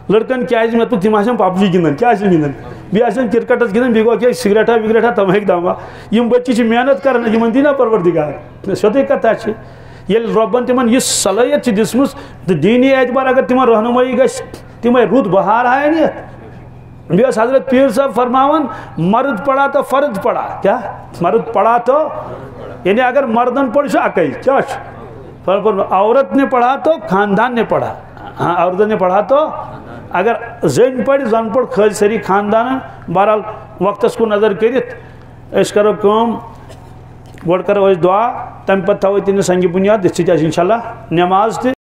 S1: لڑکن کیٛازِ مےٚ دوٚپ تِم آسن PUBG گِنٛدان کیٛاہ آسن گِنٛدان بیٚیہِ آسن کرکٹس گِنٛدان بیٚیہِ گوٚو کیٛاہ سگریٹا وگریٹا تماک دما یِم بچی چھِ محنت کران یِمن دی نا پروردگار سیٚودُے کتھا چھِ ییٚلہِ رۄبن تِمن یِژھ صلٲحیت چھِ دِژمٕژ تہٕ دیٖنی اعتبار اگر تِمن رہنمٲیی گژھِ تِمے رُت بہار ہاون یتھ بیٚیہِ اوس حضرت پیٖر صٲب فرماوان مرد پڑا تو فرد پڑا کیٛاہ مرد پڑا تو یعنی اگر مردن پوٚر چھُ اکے کیٛاہ چھُ عورت نے پڑھا تو خاندان نے پڑھا ہاں عورت نے پڑھا تو اگر زٔنۍ پڑِ زن پوٚر کھٲلۍ سٲری خاندانن بہرحال وقتس کُن نظر کٔرِتھ أسۍ کرو کٲم گۄڈٕ کرو أسۍ دعا تمہِ پتہٕ تھاوو تِہنٛدِ سنگہِ بُنیاد یِتھ سۭتۍ آسہِ انشاء اللہ نٮ۪ماز تہِ